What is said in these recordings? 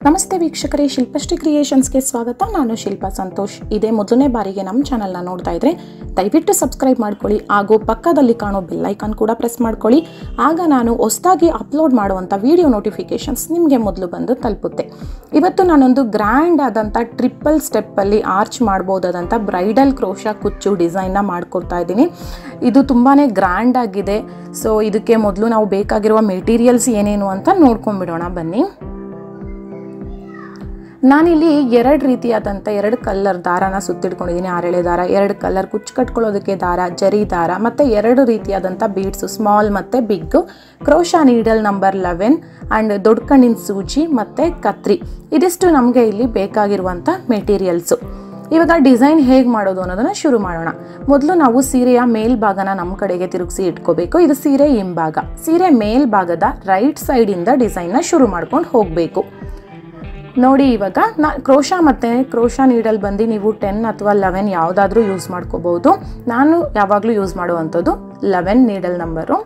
ನಮಸ್ತೆ ವೀಕ್ಷಕರೇ, ಶಿಲ್ಪಶ್ರೀ ಕ್ರಿಯೇಷನ್ಸ್ಗೆ ಸ್ವಾಗತ. ನಾನು ಶಿಲ್ಪಾ ಸಂತೋಷ್. ಇದೇ ಮೊದಲನೇ ಬಾರಿಗೆ ನಮ್ಮ ಚಾನಲ್ನ ನೋಡ್ತಾ ಇದ್ರೆ ದಯವಿಟ್ಟು ಸಬ್ಸ್ಕ್ರೈಬ್ ಮಾಡ್ಕೊಳ್ಳಿ, ಹಾಗೂ ಪಕ್ಕದಲ್ಲಿ ಕಾಣೋ ಬೆಲ್ ಐಕಾನ್ ಕೂಡ ಪ್ರೆಸ್ ಮಾಡ್ಕೊಳ್ಳಿ. ಆಗ ನಾನು ಹೊಸದಾಗಿ ಅಪ್ಲೋಡ್ ಮಾಡುವಂಥ ವಿಡಿಯೋ ನೋಟಿಫಿಕೇಷನ್ಸ್ ನಿಮಗೆ ಮೊದಲು ಬಂದು ತಲುಪುತ್ತೆ. ಇವತ್ತು ನಾನೊಂದು ಗ್ರ್ಯಾಂಡ್ ಆದಂಥ ಟ್ರಿಪಲ್ ಸ್ಟೆಪ್ಪಲ್ಲಿ ಆರ್ಚ್ ಮಾಡ್ಬೋದಾದಂಥ ಬ್ರೈಡಲ್ ಕ್ರೋಶಾ ಕುಚ್ಚು ಡಿಸೈನ್ನ ಮಾಡ್ಕೊಡ್ತಾ ಇದ್ದೀನಿ. ಇದು ತುಂಬಾ ಗ್ರ್ಯಾಂಡ್ ಆಗಿದೆ. ಸೊ ಇದಕ್ಕೆ ಮೊದಲು ನಾವು ಬೇಕಾಗಿರುವ ಮೆಟೀರಿಯಲ್ಸ್ ಏನೇನು ಅಂತ ನೋಡ್ಕೊಂಡ್ಬಿಡೋಣ ಬನ್ನಿ. ನಾನಿಲ್ಲಿ ಎರಡು ಕಲರ್ ದಾರಾನ ಸುತ್ತಿಡ್ಕೊಂಡಿದ್ದೀನಿ. ಆರೆಳೆ ದಾರ, 2 ಕಲರ್ ಕುಚ್ಚು ಕಟ್ಕೊಳ್ಳೋದಕ್ಕೆ ದಾರ, ಜರಿ ದಾರ, ಮತ್ತು 2 ರೀತಿಯಾದಂಥ ಬೀಡ್ಸು, ಸ್ಮಾಲ್ ಮತ್ತು big, crochet needle number 11 and ದೊಡ್ಡ ಕಣ್ಣಿನ ಸೂಜಿ ಮತ್ತು ಕತ್ರಿ. ಇದಿಷ್ಟು ನಮಗೆ ಇಲ್ಲಿ ಬೇಕಾಗಿರುವಂಥ ಮೆಟೀರಿಯಲ್ಸು. ಇವಾಗ ಡಿಸೈನ್ ಹೇಗೆ ಮಾಡೋದು ಅನ್ನೋದನ್ನು ಶುರು ಮಾಡೋಣ. ಮೊದಲು ನಾವು ಸೀರೆಯ ಮೇಲ್ಭಾಗನ ನಮ್ಮ ಕಡೆಗೆ ತಿರುಗಿಸಿ ಇಟ್ಕೋಬೇಕು. ಇದು ಸೀರೆ ಹಿಂಭಾಗ. ಸೀರೆ ಮೇಲ್ಭಾಗದ ರೈಟ್ ಸೈಡಿಂದ ಡಿಸೈನ್ನ ಶುರು ಮಾಡ್ಕೊಂಡು ಹೋಗಬೇಕು. ನೋಡಿ, ಇವಾಗ ಕ್ರೋಶಾ ಮತ್ತು ಕ್ರೋಶಾ ನೀಡಲ್ ಬಂದು ನೀವು 10 ಅಥವಾ 11 ಯಾವುದಾದ್ರೂ ಯೂಸ್ ಮಾಡ್ಕೋಬೋದು. ನಾನು ಯಾವಾಗಲೂ ಯೂಸ್ ಮಾಡುವಂಥದ್ದು 11 ನೀಡಲ್ ನಂಬರು.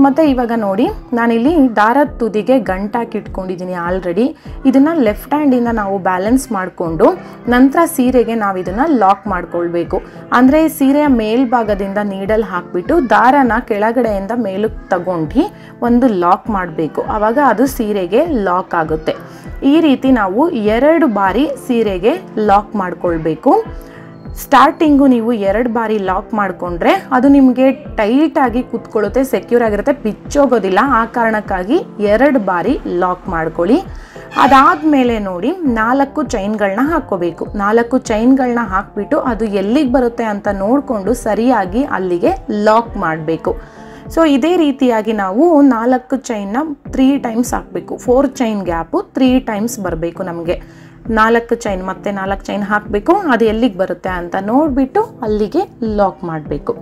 ಮತ್ತು ಇವಾಗ ನೋಡಿ, ನಾನಿಲ್ಲಿ ದಾರದ ತುದಿಗೆ ಗಂಟಾಕಿ ಇಟ್ಕೊಂಡಿದ್ದೀನಿ ಆಲ್ರೆಡಿ. ಇದನ್ನು ಲೆಫ್ಟ್ ಹ್ಯಾಂಡಿಂದ ನಾವು ಬ್ಯಾಲೆನ್ಸ್ ಮಾಡಿಕೊಂಡು ನಂತರ ಸೀರೆಗೆ ನಾವು ಇದನ್ನು ಲಾಕ್ ಮಾಡ್ಕೊಳ್ಬೇಕು. ಅಂದರೆ ಸೀರೆಯ ಮೇಲ್ಭಾಗದಿಂದ ನೀಡಲ್ ಹಾಕಿಬಿಟ್ಟು ದಾರನ ಕೆಳಗಡೆಯಿಂದ ಮೇಲಕ್ಕೆ ತಗೊಂಡು ಒಂದು ಲಾಕ್ ಮಾಡಬೇಕು. ಆವಾಗ ಅದು ಸೀರೆಗೆ ಲಾಕ್ ಆಗುತ್ತೆ. ಈ ರೀತಿ ನಾವು 2 ಬಾರಿ ಸೀರೆಗೆ ಲಾಕ್ ಮಾಡ್ಕೊಳ್ಬೇಕು. ಸ್ಟಾರ್ಟಿಂಗು ನೀವು 2 ಬಾರಿ ಲಾಕ್ ಮಾಡಿಕೊಂಡ್ರೆ ಅದು ನಿಮಗೆ ಟೈಟಾಗಿ ಕೂತ್ಕೊಳ್ಳುತ್ತೆ, ಸೆಕ್ಯೂರ್ ಆಗಿರುತ್ತೆ, ಬಿಚ್ಚೋಗೋದಿಲ್ಲ. ಆ ಕಾರಣಕ್ಕಾಗಿ 2 ಬಾರಿ ಲಾಕ್ ಮಾಡ್ಕೊಳ್ಳಿ. ಅದಾದಮೇಲೆ ನೋಡಿ 4 ಚೈನ್ಗಳನ್ನ ಹಾಕ್ಕೋಬೇಕು. 4 ಚೈನ್ಗಳನ್ನ ಹಾಕ್ಬಿಟ್ಟು ಅದು ಎಲ್ಲಿಗೆ ಬರುತ್ತೆ ಅಂತ ನೋಡಿಕೊಂಡು ಸರಿಯಾಗಿ ಅಲ್ಲಿಗೆ ಲಾಕ್ ಮಾಡಬೇಕು. ಸೊ ಇದೇ ರೀತಿಯಾಗಿ ನಾವು 4 ಚೈನ್ನ 3 ಟೈಮ್ಸ್ ಹಾಕಬೇಕು. 4 ಚೈನ್ ಗ್ಯಾಪು 3 ಟೈಮ್ಸ್ ಬರಬೇಕು ನಮಗೆ. 4 ಚೈನ್ ಮತ್ತೆ 4 ಚೈನ್ ಹಾಕಬೇಕು. ಅದು ಎಲ್ಲಿಗೆ ಬರುತ್ತೆ ಅಂತ ನೋಡಿಬಿಟ್ಟು ಅಲ್ಲಿಗೆ ಲಾಕ್ ಮಾಡಬೇಕು.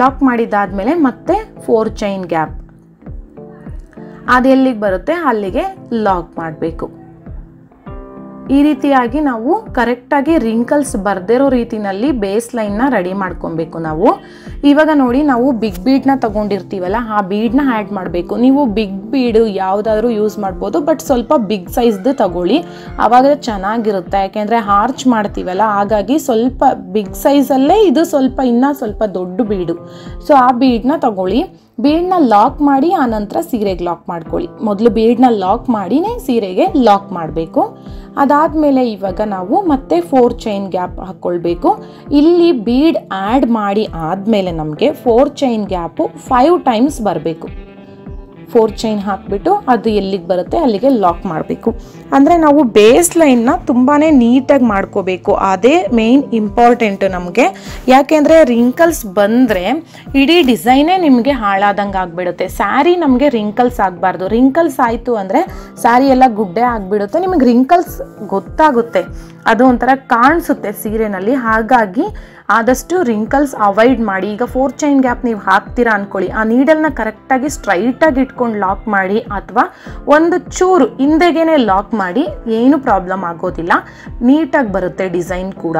ಲಾಕ್ ಮಾಡಿದ್ದಾದಮೇಲೆ ಮತ್ತೆ 4 ಚೈನ್ ಗ್ಯಾಪ್, ಅದು ಎಲ್ಲಿಗೆ ಬರುತ್ತೆ ಅಲ್ಲಿಗೆ ಲಾಕ್ ಮಾಡಬೇಕು. ಈ ರೀತಿಯಾಗಿ ನಾವು ಕರೆಕ್ಟಾಗಿ ರಿಂಕಲ್ಸ್ ಬರ್ದಿರೋ ರೀತಿನಲ್ಲಿ ಬೇಸ್ ಲೈನ್ನ ರೆಡಿ ಮಾಡ್ಕೊಬೇಕು ನಾವು. ಇವಾಗ ನೋಡಿ, ನಾವು ಬಿಗ್ ಬೀಡ್ನ ತಗೊಂಡಿರ್ತೀವಲ್ಲ, ಆ ಬೀಡ್ನ ಆ್ಯಡ್ ಮಾಡಬೇಕು. ನೀವು ಬಿಗ್ ಬೀಡು ಯಾವುದಾದ್ರೂ ಯೂಸ್ ಮಾಡ್ಬೋದು, ಬಟ್ ಸ್ವಲ್ಪ ಬಿಗ್ ಸೈಜ್ದು ತಗೊಳ್ಳಿ, ಆವಾಗ ಚೆನ್ನಾಗಿರುತ್ತೆ. ಯಾಕೆಂದರೆ ಆರ್ಚ್ ಮಾಡ್ತೀವಲ್ಲ, ಹಾಗಾಗಿ ಸ್ವಲ್ಪ ಬಿಗ್ ಸೈಜಲ್ಲೇ ಇದು ಇನ್ನೂ ಸ್ವಲ್ಪ ದೊಡ್ಡ ಬೀಡು. ಸೊ ಆ ಬೀಡ್ನ ತಗೊಳ್ಳಿ. ಬೀಡ್ನ ಲಾಕ್ ಮಾಡಿ ಆನಂತರ ಸೀರೆಗೆ ಲಾಕ್ ಮಾಡ್ಕೊಳ್ಳಿ. ಮೊದಲು ಬೀಡ್ನ ಲಾಕ್ ಮಾಡಿನೇ ಸೀರೆಗೆ ಲಾಕ್ ಮಾಡಬೇಕು. ಅದಾದಮೇಲೆ ಇವಾಗ ನಾವು ಮತ್ತೆ 4 ಚೈನ್ ಗ್ಯಾಪ್ ಹಾಕ್ಕೊಳ್ಬೇಕು. ಇಲ್ಲಿ ಬೀಡ್ ಆ್ಯಡ್ ಮಾಡಿ ಆದಮೇಲೆ ನಮಗೆ 4 ಚೈನ್ ಗ್ಯಾಪು 5 ಟೈಮ್ಸ್ ಬರಬೇಕು. 4 ಚೈನ್ ಹಾಕಿಬಿಟ್ಟು ಅದು ಎಲ್ಲಿಗೆ ಬರುತ್ತೆ ಅಲ್ಲಿಗೆ ಲಾಕ್ ಮಾಡಬೇಕು. ಅಂದರೆ ನಾವು ಬೇಸ್ ಲೈನ್ನ ತುಂಬಾ ನೀಟಾಗಿ ಮಾಡ್ಕೋಬೇಕು. ಅದೇ ಮೇಯ್ನ್ ಇಂಪಾರ್ಟೆಂಟು ನಮಗೆ. ಯಾಕೆಂದರೆ ರಿಂಕಲ್ಸ್ ಬಂದರೆ ಇಡೀ ಡಿಸೈನೇ ನಿಮಗೆ ಹಾಳಾದಂಗೆ ಆಗಿಬಿಡುತ್ತೆ. ಸ್ಯಾರಿ ನಮಗೆ ರಿಂಕಲ್ಸ್ ಆಗಬಾರ್ದು. ರಿಂಕಲ್ಸ್ ಆಯಿತು ಅಂದರೆ ಸ್ಯಾರಿ ಎಲ್ಲ ಗುಡ್ಡೆ ಆಗಿಬಿಡುತ್ತೆ. ನಿಮಗೆ ರಿಂಕಲ್ಸ್ ಗೊತ್ತಾಗುತ್ತೆ, ಅದು ಒಂಥರ ಕಾಣಿಸುತ್ತೆ ಸೀರೆನಲ್ಲಿ. ಹಾಗಾಗಿ ಆದಷ್ಟು ರಿಂಕಲ್ಸ್ ಅವಾಯ್ಡ್ ಮಾಡಿ. ಈಗ 4 ಚೈನ್ ಗ್ಯಾಪ್ ನೀವು ಹಾಕ್ತೀರಾ ಅಂದ್ಕೊಳ್ಳಿ, ಆ ನೀಡಲ್ನ ಕರೆಕ್ಟಾಗಿ ಸ್ಟ್ರೈಟಾಗಿ ಇಟ್ಕೊಂಡು ಲಾಕ್ ಮಾಡಿ, ಅಥವಾ ಒಂದು ಚೂರು ಹಿಂದೆಗೇನೆ ಲಾಕ್ ಮಾಡಿ. ಏನು ಪ್ರಾಬ್ಲಮ್ ಆಗೋದಿಲ್ಲ, ನೀಟಾಗಿ ಬರುತ್ತೆ ಡಿಸೈನ್ ಕೂಡ.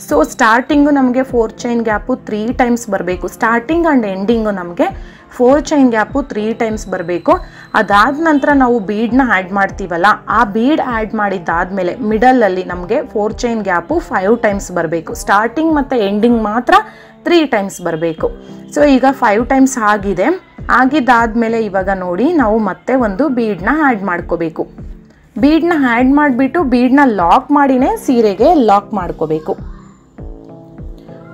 ಸೊ ಸ್ಟಾರ್ಟಿಂಗು ನಮಗೆ 4 ಚೈನ್ ಗ್ಯಾಪು 3 ಟೈಮ್ಸ್ ಬರಬೇಕು. ಸ್ಟಾರ್ಟಿಂಗ್ ಆ್ಯಂಡ್ ಎಂಡಿಂಗು ನಮಗೆ 4 ಚೈನ್ ಗ್ಯಾಪು 3 ಟೈಮ್ಸ್ ಬರಬೇಕು. ಅದಾದ ನಂತರ ನಾವು ಬೀಡ್ನ ಆ್ಯಡ್ ಮಾಡ್ತೀವಲ್ಲ, ಆ ಬೀಡ್ ಆ್ಯಡ್ ಮಾಡಿದ್ದಾದಮೇಲೆ ಮಿಡಲಲ್ಲಿ ನಮಗೆ 4 ಚೈನ್ ಗ್ಯಾಪು 5 ಟೈಮ್ಸ್ ಬರಬೇಕು. ಸ್ಟಾರ್ಟಿಂಗ್ ಮತ್ತು ಎಂಡಿಂಗ್ ಮಾತ್ರ 3 ಟೈಮ್ಸ್ ಬರಬೇಕು. ಸೊ ಈಗ 5 ಟೈಮ್ಸ್ ಆಗಿದೆ. ಆಗಿದ್ದಾದಮೇಲೆ ಇವಾಗ ನೋಡಿ, ನಾವು ಮತ್ತೆ ಒಂದು ಬೀಡ್ನ ಆ್ಯಡ್ ಮಾಡ್ಕೋಬೇಕು. ಬೀಡ್ನ ಆ್ಯಡ್ ಮಾಡಿಬಿಟ್ಟು ಬೀಡ್ನ ಲಾಕ್ ಮಾಡಿನೇ ಸೀರೆಗೆ ಲಾಕ್ ಮಾಡ್ಕೋಬೇಕು.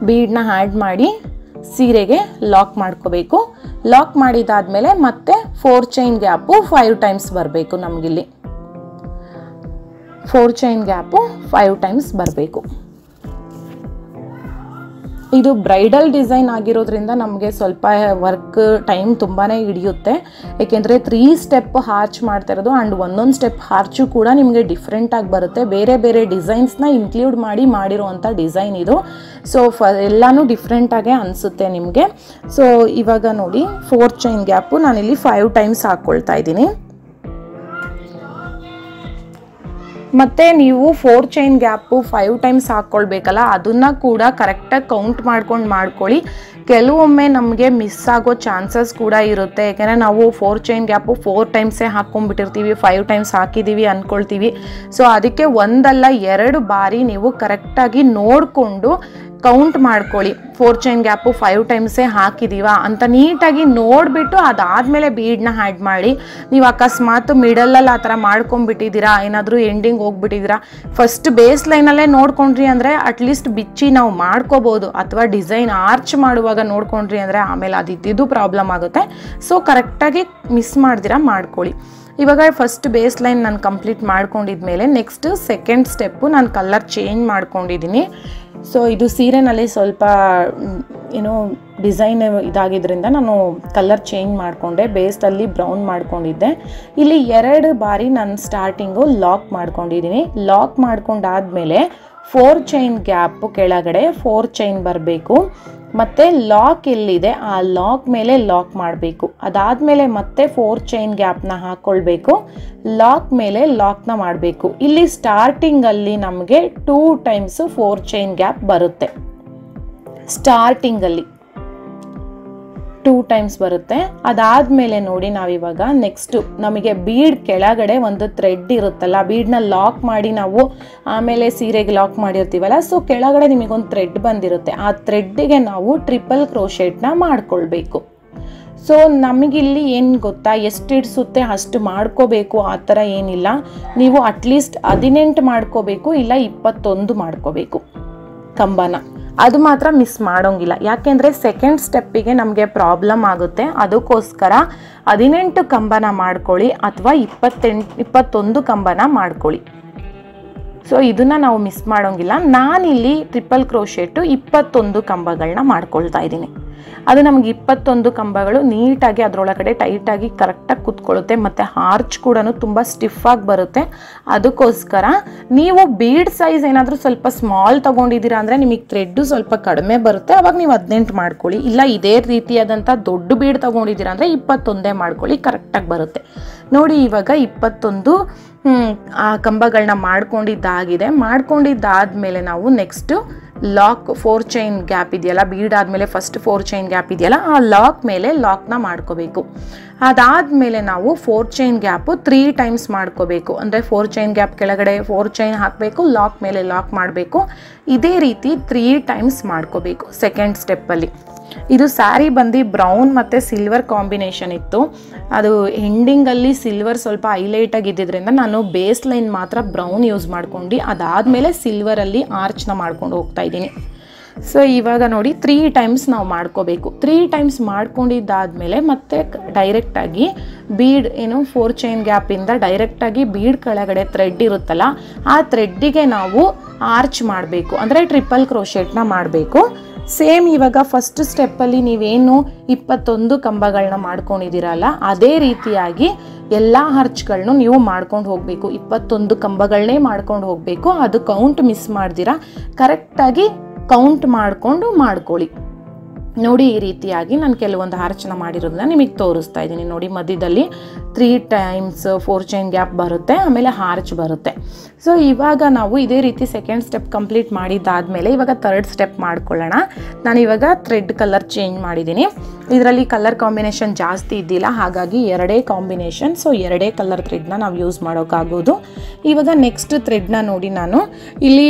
ಬೀಡ್ನ ಆ್ಯಡ್ ಮಾಡಿ ಸೀರೆಗೆ ಲಾಕ್ ಮಾಡ್ಕೋಬೇಕು. ಲಾಕ್ ಮಾಡಿದಾದ್ಮೇಲೆ ಮತ್ತೆ 4 ಚೈನ್ ಗ್ಯಾಪು 5 ಟೈಮ್ಸ್ ಬರಬೇಕು. ನಮಗಿಲ್ಲಿ 4 ಚೈನ್ ಗ್ಯಾಪು 5 ಟೈಮ್ಸ್ ಬರಬೇಕು. ಇದು ಬ್ರೈಡಲ್ ಡಿಸೈನ್ ಆಗಿರೋದ್ರಿಂದ ನಮಗೆ ಸ್ವಲ್ಪ ವರ್ಕ್ ಟೈಮ್ ತುಂಬಾ ಹಿಡಿಯುತ್ತೆ. ಏಕೆಂದರೆ 3 ಸ್ಟೆಪ್ ಆರ್ಚ್ ಮಾಡ್ತಾ ಇರೋದು, ಆ್ಯಂಡ್ ಒಂದೊಂದು ಸ್ಟೆಪ್ ಆರ್ಚು ಕೂಡ ನಿಮಗೆ ಡಿಫ್ರೆಂಟಾಗಿ ಬರುತ್ತೆ. ಬೇರೆ ಬೇರೆ ಡಿಸೈನ್ಸ್ನ ಇನ್ಕ್ಲೂಡ್ ಮಾಡಿರೋವಂಥ ಡಿಸೈನ್ ಇದು. ಸೊ ಎಲ್ಲನೂ ಡಿಫ್ರೆಂಟಾಗೇ ಅನಿಸುತ್ತೆ ನಿಮಗೆ. ಸೊ ಇವಾಗ ನೋಡಿ, 4 ಚೈನ್ ಗ್ಯಾಪು ನಾನಿಲ್ಲಿ 5 ಟೈಮ್ಸ್ ಹಾಕ್ಕೊಳ್ತಾ ಇದ್ದೀನಿ. ಮತ್ತು ನೀವು 4 ಚೈನ್ ಗ್ಯಾಪು 5 ಟೈಮ್ಸ್ ಹಾಕ್ಕೊಳ್ಬೇಕಲ್ಲ, ಅದನ್ನು ಕೂಡ ಕರೆಕ್ಟಾಗಿ ಕೌಂಟ್ ಮಾಡ್ಕೊಂಡು ಮಾಡ್ಕೊಳ್ಳಿ. ಕೆಲವೊಮ್ಮೆ ನಮಗೆ ಮಿಸ್ ಆಗೋ ಚಾನ್ಸಸ್ ಕೂಡ ಇರುತ್ತೆ. ಯಾಕೆಂದರೆ ನಾವು 4 ಚೈನ್ ಗ್ಯಾಪು 4 ಟೈಮ್ಸೇ ಹಾಕ್ಕೊಂಡ್ಬಿಟ್ಟಿರ್ತೀವಿ, 5 ಟೈಮ್ಸ್ ಹಾಕಿದ್ದೀವಿ ಅಂದ್ಕೊಳ್ತೀವಿ. ಸೊ ಅದಕ್ಕೆ ಒಂದಲ್ಲ 2 ಬಾರಿ ನೀವು ಕರೆಕ್ಟಾಗಿ ನೋಡಿಕೊಂಡು ಕೌಂಟ್ ಮಾಡ್ಕೊಳ್ಳಿ. 4 ಚೈನ್ ಗ್ಯಾಪು 5 ಟೈಮ್ಸೇ ಹಾಕಿದ್ದೀವಾ ಅಂತ ನೀಟಾಗಿ ನೋಡಿಬಿಟ್ಟು ಅದಾದಮೇಲೆ ಬೀಡನ್ನ ಆ್ಯಡ್ ಮಾಡಿ. ನೀವು ಅಕಸ್ಮಾತ್ ಮಿಡಲಲ್ಲಿ ಆ ಥರ ಮಾಡ್ಕೊಂಡ್ಬಿಟ್ಟಿದ್ದೀರಾ, ಏನಾದರೂ ಎಂಡಿಂಗ್ ಹೋಗ್ಬಿಟ್ಟಿದ್ದೀರಾ, ಫಸ್ಟ್ ಬೇಸ್ ಲೈನಲ್ಲೇ ನೋಡ್ಕೊಂಡ್ರಿ ಅಂದರೆ ಅಟ್ಲೀಸ್ಟ್ ಬಿಚ್ಚಿ ನಾವು ಮಾಡ್ಕೋಬೋದು. ಅಥವಾ ಡಿಸೈನ್ ಆರ್ಚ್ ಮಾಡುವಾಗ ನೋಡ್ಕೊಂಡ್ರಿ ಅಂದರೆ ಆಮೇಲೆ ಅದಿದ್ದು ಪ್ರಾಬ್ಲಮ್ ಆಗುತ್ತೆ. ಸೊ ಕರೆಕ್ಟಾಗಿ ಮಿಸ್ ಮಾಡ್ದಿರಾ ಮಾಡ್ಕೊಳ್ಳಿ. ಇವಾಗ ಫಸ್ಟ್ ಬೇಸ್ ಲೈನ್ ನಾನು ಕಂಪ್ಲೀಟ್ ಮಾಡ್ಕೊಂಡಿದ್ಮೇಲೆ ನೆಕ್ಸ್ಟ್ ಸೆಕೆಂಡ್ ಸ್ಟೆಪ್ಪು ನಾನು ಕಲರ್ ಚೇಂಜ್ ಮಾಡ್ಕೊಂಡಿದ್ದೀನಿ. ಸೊ ಇದು ಸೀರೆನಲ್ಲಿ ಸ್ವಲ್ಪ ಏನೋ ಡಿಸೈನ್ ಇದಾಗಿದ್ದರಿಂದ ನಾನು ಕಲರ್ ಚೇಂಜ್ ಮಾಡಿಕೊಂಡೆ. ಬೇಸಲ್ಲಿ ಬ್ರೌನ್ ಮಾಡ್ಕೊಂಡಿದ್ದೆ. ಇಲ್ಲಿ 2 ಬಾರಿ ನಾನು ಸ್ಟಾರ್ಟಿಂಗು ಲಾಕ್ ಮಾಡ್ಕೊಂಡಿದ್ದೀನಿ. ಲಾಕ್ ಮಾಡ್ಕೊಂಡಾದಮೇಲೆ 4 ಚೈನ್ ಗ್ಯಾಪು ಕೆಳಗಡೆ 4 ಚೈನ್ ಬರಬೇಕು. ಮತ್ತು ಲಾಕ್ ಎಲ್ಲಿದೆ ಆ ಲಾಕ್ ಮೇಲೆ ಲಾಕ್ ಮಾಡಬೇಕು. ಅದಾದಮೇಲೆ ಮತ್ತೆ 4 ಚೈನ್ ಗ್ಯಾಪ್ನ ಹಾಕ್ಕೊಳ್ಬೇಕು. ಲಾಕ್ ಮೇಲೆ ಲಾಕ್ನ ಮಾಡಬೇಕು. ಇಲ್ಲಿ ಸ್ಟಾರ್ಟಿಂಗಲ್ಲಿ ನಮಗೆ 2 ಟೈಮ್ಸು 4 ಚೈನ್ ಗ್ಯಾಪ್ ಬರುತ್ತೆ. ಸ್ಟಾರ್ಟಿಂಗಲ್ಲಿ 2 ಟೈಮ್ಸ್ ಬರುತ್ತೆ. ಅದಾದಮೇಲೆ ನೋಡಿ ನಾವಿವಾಗ ನೆಕ್ಸ್ಟು ನಮಗೆ ಬೀಡ್ ಕೆಳಗಡೆ ಒಂದು ಥ್ರೆಡ್ ಇರುತ್ತಲ್ಲ, ಬೀಡನ್ನ ಲಾಕ್ ಮಾಡಿ ನಾವು ಆಮೇಲೆ ಸೀರೆಗೆ ಲಾಕ್ ಮಾಡಿರ್ತೀವಲ್ಲ, ಸೊ ಕೆಳಗಡೆ ನಿಮಗೊಂದು ಥ್ರೆಡ್ ಬಂದಿರುತ್ತೆ. ಆ ಥ್ರೆಡ್ಡಿಗೆ ನಾವು ಟ್ರಿಪಲ್ ಕ್ರೋಶೆಟ್ನ ಮಾಡ್ಕೊಳ್ಬೇಕು. ಸೊ ನಮಗಿಲ್ಲಿ ಏನು ಗೊತ್ತಾ, ಎಷ್ಟು ಇಡಿಸುತ್ತೆ ಅಷ್ಟು ಮಾಡ್ಕೋಬೇಕು ಆ ಥರ ಏನಿಲ್ಲ. ನೀವು ಅಟ್ಲೀಸ್ಟ್ 18 ಮಾಡ್ಕೋಬೇಕು, ಇಲ್ಲ 21 ಮಾಡ್ಕೋಬೇಕು ಕಂಬನ. ಅದು ಮಾತ್ರ ಮಿಸ್ ಮಾಡೋಂಗಿಲ್ಲ. ಯಾಕೆಂದರೆ ಸೆಕೆಂಡ್ ಸ್ಟೆಪ್ಪಿಗೆ ನಮಗೆ ಪ್ರಾಬ್ಲಮ್ ಆಗುತ್ತೆ. ಅದಕ್ಕೋಸ್ಕರ 18 ಕಂಬನ ಮಾಡ್ಕೊಳ್ಳಿ ಅಥವಾ 21 ಕಂಬನ ಮಾಡ್ಕೊಳ್ಳಿ. ಸೊ ಇದನ್ನು ನಾವು ಮಿಸ್ ಮಾಡೋಂಗಿಲ್ಲ. ನಾನಿಲ್ಲಿ ಟ್ರಿಪಲ್ ಕ್ರೋಶೆಟ್ಟು 21 ಕಂಬಗಳನ್ನ ಮಾಡ್ಕೊಳ್ತಾ ಇದ್ದೀನಿ. ಅದು ನಮಗೆ 21 ಕಂಬಗಳು ನೀಟಾಗಿ ಅದರೊಳಗಡೆ ಟೈಟಾಗಿ ಕರೆಕ್ಟಾಗಿ ಕೂತ್ಕೊಳ್ಳುತ್ತೆ. ಮತ್ತು ಆರ್ಚ್ ಕೂಡ ತುಂಬ ಸ್ಟಿಫಾಗಿ ಬರುತ್ತೆ. ಅದಕ್ಕೋಸ್ಕರ ನೀವು ಬೀಡ್ ಸೈಜ್ ಏನಾದರೂ ಸ್ವಲ್ಪ ಸ್ಮಾಲ್ ತೊಗೊಂಡಿದ್ದೀರಾ ಅಂದರೆ ನಿಮಗೆ ಥ್ರೆಡ್ಡು ಸ್ವಲ್ಪ ಕಡಿಮೆ ಬರುತ್ತೆ. ಅವಾಗ ನೀವು 18 ಮಾಡ್ಕೊಳ್ಳಿ. ಇಲ್ಲ ಇದೇ ರೀತಿಯಾದಂಥ ದೊಡ್ಡ ಬೀಡ್ ತೊಗೊಂಡಿದ್ದೀರಾ ಅಂದರೆ 21 ಮಾಡ್ಕೊಳ್ಳಿ, ಕರೆಕ್ಟಾಗಿ ಬರುತ್ತೆ. ನೋಡಿ ಇವಾಗ 21 ಆ ಕಂಬಗಳನ್ನ ಮಾಡ್ಕೊಂಡಿದ್ದಾಗಿದೆ. ಮಾಡ್ಕೊಂಡಿದ್ದಾದಮೇಲೆ ನಾವು ನೆಕ್ಸ್ಟು ಲಾಕ್ 4 ಚೈನ್ ಗ್ಯಾಪ್ ಇದೆಯಲ್ಲ, ಬೀಡ್ ಆದಮೇಲೆ ಫಸ್ಟ್ 4 ಚೈನ್ ಗ್ಯಾಪ್ ಇದೆಯಲ್ಲ, ಆ ಲಾಕ್ ಮೇಲೆ ಲಾಕ್ನ ಮಾಡ್ಕೋಬೇಕು. ಅದಾದಮೇಲೆ ನಾವು 4 ಚೈನ್ ಗ್ಯಾಪು 3 ಟೈಮ್ಸ್ ಮಾಡ್ಕೋಬೇಕು. ಅಂದರೆ 4 ಚೈನ್ ಗ್ಯಾಪ್ ಕೆಳಗಡೆ 4 ಚೈನ್ ಹಾಕಬೇಕು, ಲಾಕ್ ಮೇಲೆ ಲಾಕ್ ಮಾಡಬೇಕು. ಇದೇ ರೀತಿ 3 ಟೈಮ್ಸ್ ಮಾಡ್ಕೋಬೇಕು ಸೆಕೆಂಡ್ ಸ್ಟೆಪ್ಪಲ್ಲಿ. ಇದು ಸ್ಯಾರಿ ಬಂದು ಬ್ರೌನ್ ಮತ್ತು ಸಿಲ್ವರ್ ಕಾಂಬಿನೇಷನ್ ಇತ್ತು. ಅದು ಎಂಡಿಂಗಲ್ಲಿ ಸಿಲ್ವರ್ ಸ್ವಲ್ಪ ಹೈಲೈಟಾಗಿ ಇದ್ದಿದ್ದರಿಂದ ನಾನು ಬೇಸ್ ಲೈನ್ ಮಾತ್ರ ಬ್ರೌನ್ ಯೂಸ್ ಮಾಡ್ಕೊಂಡು ಅದಾದಮೇಲೆ ಸಿಲ್ವರಲ್ಲಿ ಆರ್ಚ್ನ ಮಾಡ್ಕೊಂಡು ಹೋಗ್ತಾ ಇದ್ದೀನಿ. ಸೊ ಇವಾಗ ನೋಡಿ 3 ಟೈಮ್ಸ್ ನಾವು ಮಾಡ್ಕೋಬೇಕು. 3 ಟೈಮ್ಸ್ ಮಾಡ್ಕೊಂಡಿದ್ದಾದಮೇಲೆ ಮತ್ತೆ ಡೈರೆಕ್ಟಾಗಿ ಬೀಡ್ ಏನು 4 ಚೈನ್ ಗ್ಯಾಪಿಂದ ಡೈರೆಕ್ಟಾಗಿ ಬೀಡ್ ಕೆಳಗಡೆ ಥ್ರೆಡ್ ಇರುತ್ತಲ್ಲ, ಆ ಥ್ರೆಡ್ಡಿಗೆ ನಾವು ಆರ್ಚ್ ಮಾಡಬೇಕು, ಅಂದರೆ ಟ್ರಿಪಲ್ ಕ್ರೋಶೆಟ್ನ ಮಾಡಬೇಕು. ಸೇಮ್ ಇವಾಗ ಫಸ್ಟ್ ಸ್ಟೆಪ್ಪಲ್ಲಿ ನೀವೇನು 21 ಕಂಬಗಳನ್ನ ಮಾಡ್ಕೊಂಡಿದ್ದೀರಲ್ಲ, ಅದೇ ರೀತಿಯಾಗಿ ಎಲ್ಲ ಆರ್ಚ್ಗಳನ್ನು ನೀವು ಮಾಡ್ಕೊಂಡು ಹೋಗಬೇಕು. 21 ಕಂಬಗಳನ್ನೇ ಮಾಡ್ಕೊಂಡು ಹೋಗಬೇಕು. ಅದು ಕೌಂಟ್ ಮಿಸ್ ಮಾಡ್ದಿರಾ ಕರೆಕ್ಟಾಗಿ ಕೌಂಟ್ ಮಾಡಿಕೊಂಡು ಮಾಡ್ಕೊಳ್ಳಿ. ನೋಡಿ ಈ ರೀತಿಯಾಗಿ ನಾನು ಕೆಲವೊಂದು ಆರ್ಚನ ಮಾಡಿರೋದನ್ನ ನಿಮಗೆ ತೋರಿಸ್ತಾ ಇದ್ದೀನಿ. ನೋಡಿ ಮಧ್ಯದಲ್ಲಿ 3 ಟೈಮ್ಸ್ 4 ಚೈನ್ ಗ್ಯಾಪ್ ಬರುತ್ತೆ, ಆಮೇಲೆ ಆರ್ಚ್ ಬರುತ್ತೆ. ಸೊ ಇವಾಗ ನಾವು ಇದೇ ರೀತಿ ಸೆಕೆಂಡ್ ಸ್ಟೆಪ್ ಕಂಪ್ಲೀಟ್ ಮಾಡಿದ್ದಾದಮೇಲೆ ಇವಾಗ ಥರ್ಡ್ ಸ್ಟೆಪ್ ಮಾಡ್ಕೊಳ್ಳೋಣ. ನಾನು ಇವಾಗ ಥ್ರೆಡ್ ಕಲರ್ ಚೇಂಜ್ ಮಾಡಿದ್ದೀನಿ. ಇದರಲ್ಲಿ ಕಲರ್ ಕಾಂಬಿನೇಷನ್ ಜಾಸ್ತಿ ಇದ್ದಿಲ್ಲ, ಹಾಗಾಗಿ 2 ಕಾಂಬಿನೇಷನ್, ಸೊ 2 ಕಲರ್ ಥ್ರೆಡ್ನ ನಾವು ಯೂಸ್ ಮಾಡೋಕ್ಕಾಗೋದು. ಇವಾಗ ನೆಕ್ಸ್ಟ್ ಥ್ರೆಡ್ನ ನೋಡಿ ನಾನು ಇಲ್ಲಿ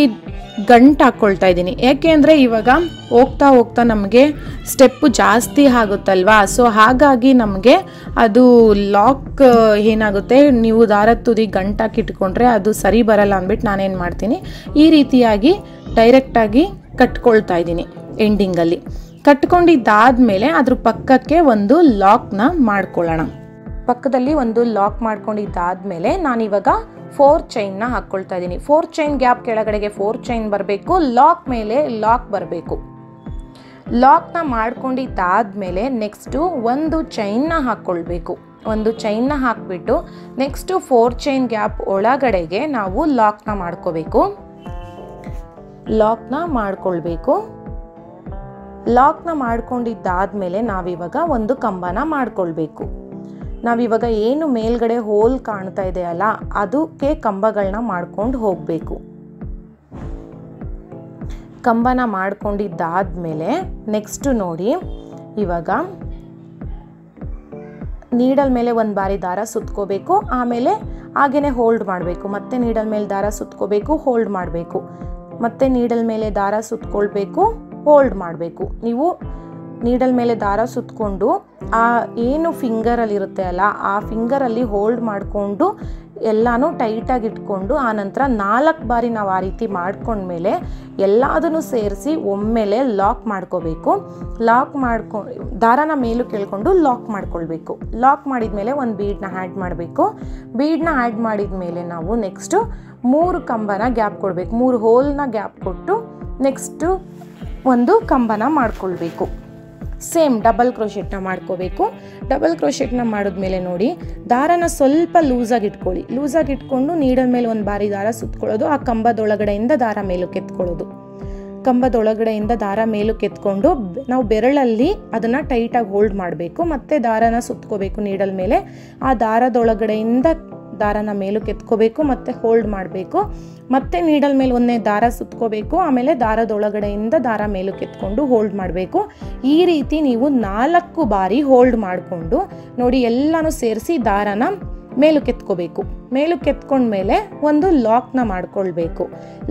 ಗಂಟು ಹಾಕ್ಕೊಳ್ತಾ ಇದ್ದೀನಿ. ಏಕೆ ಅಂದರೆ ಇವಾಗ ಹೋಗ್ತಾ ಹೋಗ್ತಾ ನಮಗೆ ಸ್ಟೆಪ್ಪು ಜಾಸ್ತಿ ಆಗುತ್ತಲ್ವಾ, ಸೊ ಹಾಗಾಗಿ ನಮಗೆ ಅದು ಲಾಕ್ ಏನಾಗುತ್ತೆ, ನೀವು ದಾರದ ತುದಿ ಗಂಟಾಕಿ ಇಟ್ಕೊಂಡ್ರೆ ಅದು ಸರಿ ಬರಲ್ಲ ಅಂದ್ಬಿಟ್ಟು ನಾನೇನು ಮಾಡ್ತೀನಿ, ಈ ರೀತಿಯಾಗಿ ಡೈರೆಕ್ಟಾಗಿ ಕಟ್ಕೊಳ್ತಾ ಇದ್ದೀನಿ. ಎಂಡಿಂಗಲ್ಲಿ ಕಟ್ಕೊಂಡಿದ್ದಾದಮೇಲೆ ಅದ್ರ ಪಕ್ಕಕ್ಕೆ ಒಂದು ಲಾಕ್ನ ಮಾಡ್ಕೊಳ್ಳೋಣ. ಪಕ್ಕದಲ್ಲಿ ಒಂದು ಲಾಕ್ ಮಾಡ್ಕೊಂಡಿದ್ದಾದಮೇಲೆ ನಾನಿವಾಗ 4 ಚೈನ್ನ ಹಾಕ್ಕೊಳ್ತಾ ಇದ್ದೀನಿ. 4 ಚೈನ್ ಗ್ಯಾಪ್ ಕೆಳಗಡೆಗೆ 4 ಚೈನ್ ಬರಬೇಕು, ಲಾಕ್ ಮೇಲೆ ಲಾಕ್ ಬರಬೇಕು. ಲಾಕ್ನ ಮಾಡ್ಕೊಂಡಿದ್ದಾದಮೇಲೆ ನೆಕ್ಸ್ಟು ಒಂದು ಚೈನ್ನ ಹಾಕ್ಕೊಳ್ಬೇಕು. ಒಂದು ಚೈನ್ನ ಹಾಕ್ಬಿಟ್ಟು ನೆಕ್ಸ್ಟು 4 ಚೈನ್ ಗ್ಯಾಪ್ ಒಳಗಡೆಗೆ ನಾವು ಲಾಕ್ನ ಮಾಡ್ಕೋಬೇಕು. ಲಾಕ್ನ ಮಾಡ್ಕೊಳ್ಬೇಕು. ಲಾಕ್ನ ಮಾಡ್ಕೊಂಡಿದ್ದಾದಮೇಲೆ ನಾವಿವಾಗ ಒಂದು ಕಂಬನ ಮಾಡ್ಕೊಳ್ಬೇಕು. ನಾವಿವಾಗ ಏನು ಮೇಲ್ಗಡೆ ಹೋಲ್ ಕಾಣ್ತಾ ಇದೆಯಲ್ಲ, ಅದಕ್ಕೆ ಕಂಬಗಳನ್ನ ಮಾಡ್ಕೊಂಡು ಹೋಗಬೇಕು. ಕಂಬನ ಮಾಡ್ಕೊಂಡಿದ್ದಾದಮೇಲೆ ನೆಕ್ಸ್ಟು ನೋಡಿ ಇವಾಗ ನೀಡಲ್ ಮೇಲೆ ಒಂದು ಬಾರಿ ದಾರ ಸುತ್ಕೋಬೇಕು, ಆಮೇಲೆ ಹಾಗೇ ಹೋಲ್ಡ್ ಮಾಡಬೇಕು, ಮತ್ತೆ ನೀಡಲ್ ಮೇಲೆ ದಾರ ಸುತ್ಕೋಬೇಕು, ಹೋಲ್ಡ್ ಮಾಡಬೇಕು, ಮತ್ತೆ ನೀಡಲ್ ಮೇಲೆ ದಾರ ಸುತ್ಕೊಳ್ಬೇಕು, ಹೋಲ್ಡ್ ಮಾಡಬೇಕು. ನೀವು ನೀಡಲ್ ಮೇಲೆ ದಾರ ಸುತ್ಕೊಂಡು ಆ ಏನು ಫಿಂಗರಲ್ಲಿರುತ್ತೆ ಅಲ್ಲ ಆ ಫಿಂಗರಲ್ಲಿ ಹೋಲ್ಡ್ ಮಾಡಿಕೊಂಡು ಎಲ್ಲನೂ ಟೈಟಾಗಿ ಇಟ್ಕೊಂಡು ಆನಂತರ 4 ಬಾರಿ ನಾವು ಆ ರೀತಿ ಮಾಡ್ಕೊಂಡ್ಮೇಲೆ ಎಲ್ಲದನ್ನು ಸೇರಿಸಿ ಒಮ್ಮೆಲೆ ಲಾಕ್ ಮಾಡ್ಕೋಬೇಕು. ಲಾಕ್ ದಾರನ ಮೇಲೂ ಕೇಳ್ಕೊಂಡು ಲಾಕ್ ಮಾಡ್ಕೊಳ್ಬೇಕು. ಲಾಕ್ ಮಾಡಿದ್ಮೇಲೆ ಒಂದು ಬೀಡನ್ನ ಆ್ಯಡ್ ಮಾಡಬೇಕು. ಬೀಡನ್ನ ಆ್ಯಡ್ ಮಾಡಿದ್ಮೇಲೆ ನಾವು ನೆಕ್ಸ್ಟು 3 ಕಂಬನ ಗ್ಯಾಪ್ ಕೊಡಬೇಕು. 3 ಹೋಲ್ನ ಗ್ಯಾಪ್ ಕೊಟ್ಟು ನೆಕ್ಸ್ಟು ಒಂದು ಕಂಬನ ಮಾಡ್ಕೊಳ್ಬೇಕು. ಸೇಮ್ ಡಬಲ್ ಕ್ರೋಶೆಟ್ನ ಮಾಡ್ಕೋಬೇಕು. ಡಬಲ್ ಕ್ರೋಶೆಟ್ನ ಮಾಡಿದ್ಮೇಲೆ ನೋಡಿ ದಾರನ ಸ್ವಲ್ಪ ಲೂಸಾಗಿ ಇಟ್ಕೊಳ್ಳಿ. ಲೂಸಾಗಿ ಇಟ್ಕೊಂಡು ನೀಡಲ್ ಮೇಲೆ ಒಂದು ಬಾರಿ ದಾರ ಸುತ್ಕೊಳ್ಳೋದು, ಆ ಕಂಬದೊಳಗಡೆಯಿಂದ ದಾರ ಮೇಲಕ್ಕೆ ಎತ್ಕೊಳ್ಳೋದು. ಕಂಬದೊಳಗಡೆಯಿಂದ ದಾರ ಮೇಲಕ್ಕೆ ಎತ್ಕೊಂಡು ನಾವು ಬೆರಳಲ್ಲಿ ಅದನ್ನು ಟೈಟಾಗಿ ಹೋಲ್ಡ್ ಮಾಡಬೇಕು. ಮತ್ತೆ ದಾರನ ಸುತ್ಕೋಬೇಕು ನೀಡಲ್ ಮೇಲೆ. ಆ ದಾರದೊಳಗಡೆಯಿಂದ ದಾರನ ಮೇಲಕ್ಕೆ ಎತ್ಕೋಬೇಕು, ಮತ್ತೆ ಹೋಲ್ಡ್ ಮಾಡಬೇಕು. ಮತ್ತೆ ನೀಡಲ್ ಮೇಲೆ ಒಂದೇ ದಾರ ಸುತ್ಕೋಬೇಕು, ಆಮೇಲೆ ದಾರದೊಳಗಡೆಯಿಂದ ದಾರ ಮೇಲಕ್ಕೆ ಎತ್ಕೊಂಡು ಹೋಲ್ಡ್ ಮಾಡಬೇಕು. ಈ ರೀತಿ ನೀವು 4 ಬಾರಿ ಹೋಲ್ಡ್ ಮಾಡಿಕೊಂಡು ನೋಡಿ ಎಲ್ಲನೂ ಸೇರಿಸಿ ದಾರನ ಮೇಲಕ್ಕೆ ಎತ್ಕೋಬೇಕು. ಮೇಲಕ್ಕೆ ಎತ್ಕೊಂಡ್ಮೇಲೆ ಒಂದು ಲಾಕ್ನ ಮಾಡ್ಕೊಳ್ಬೇಕು.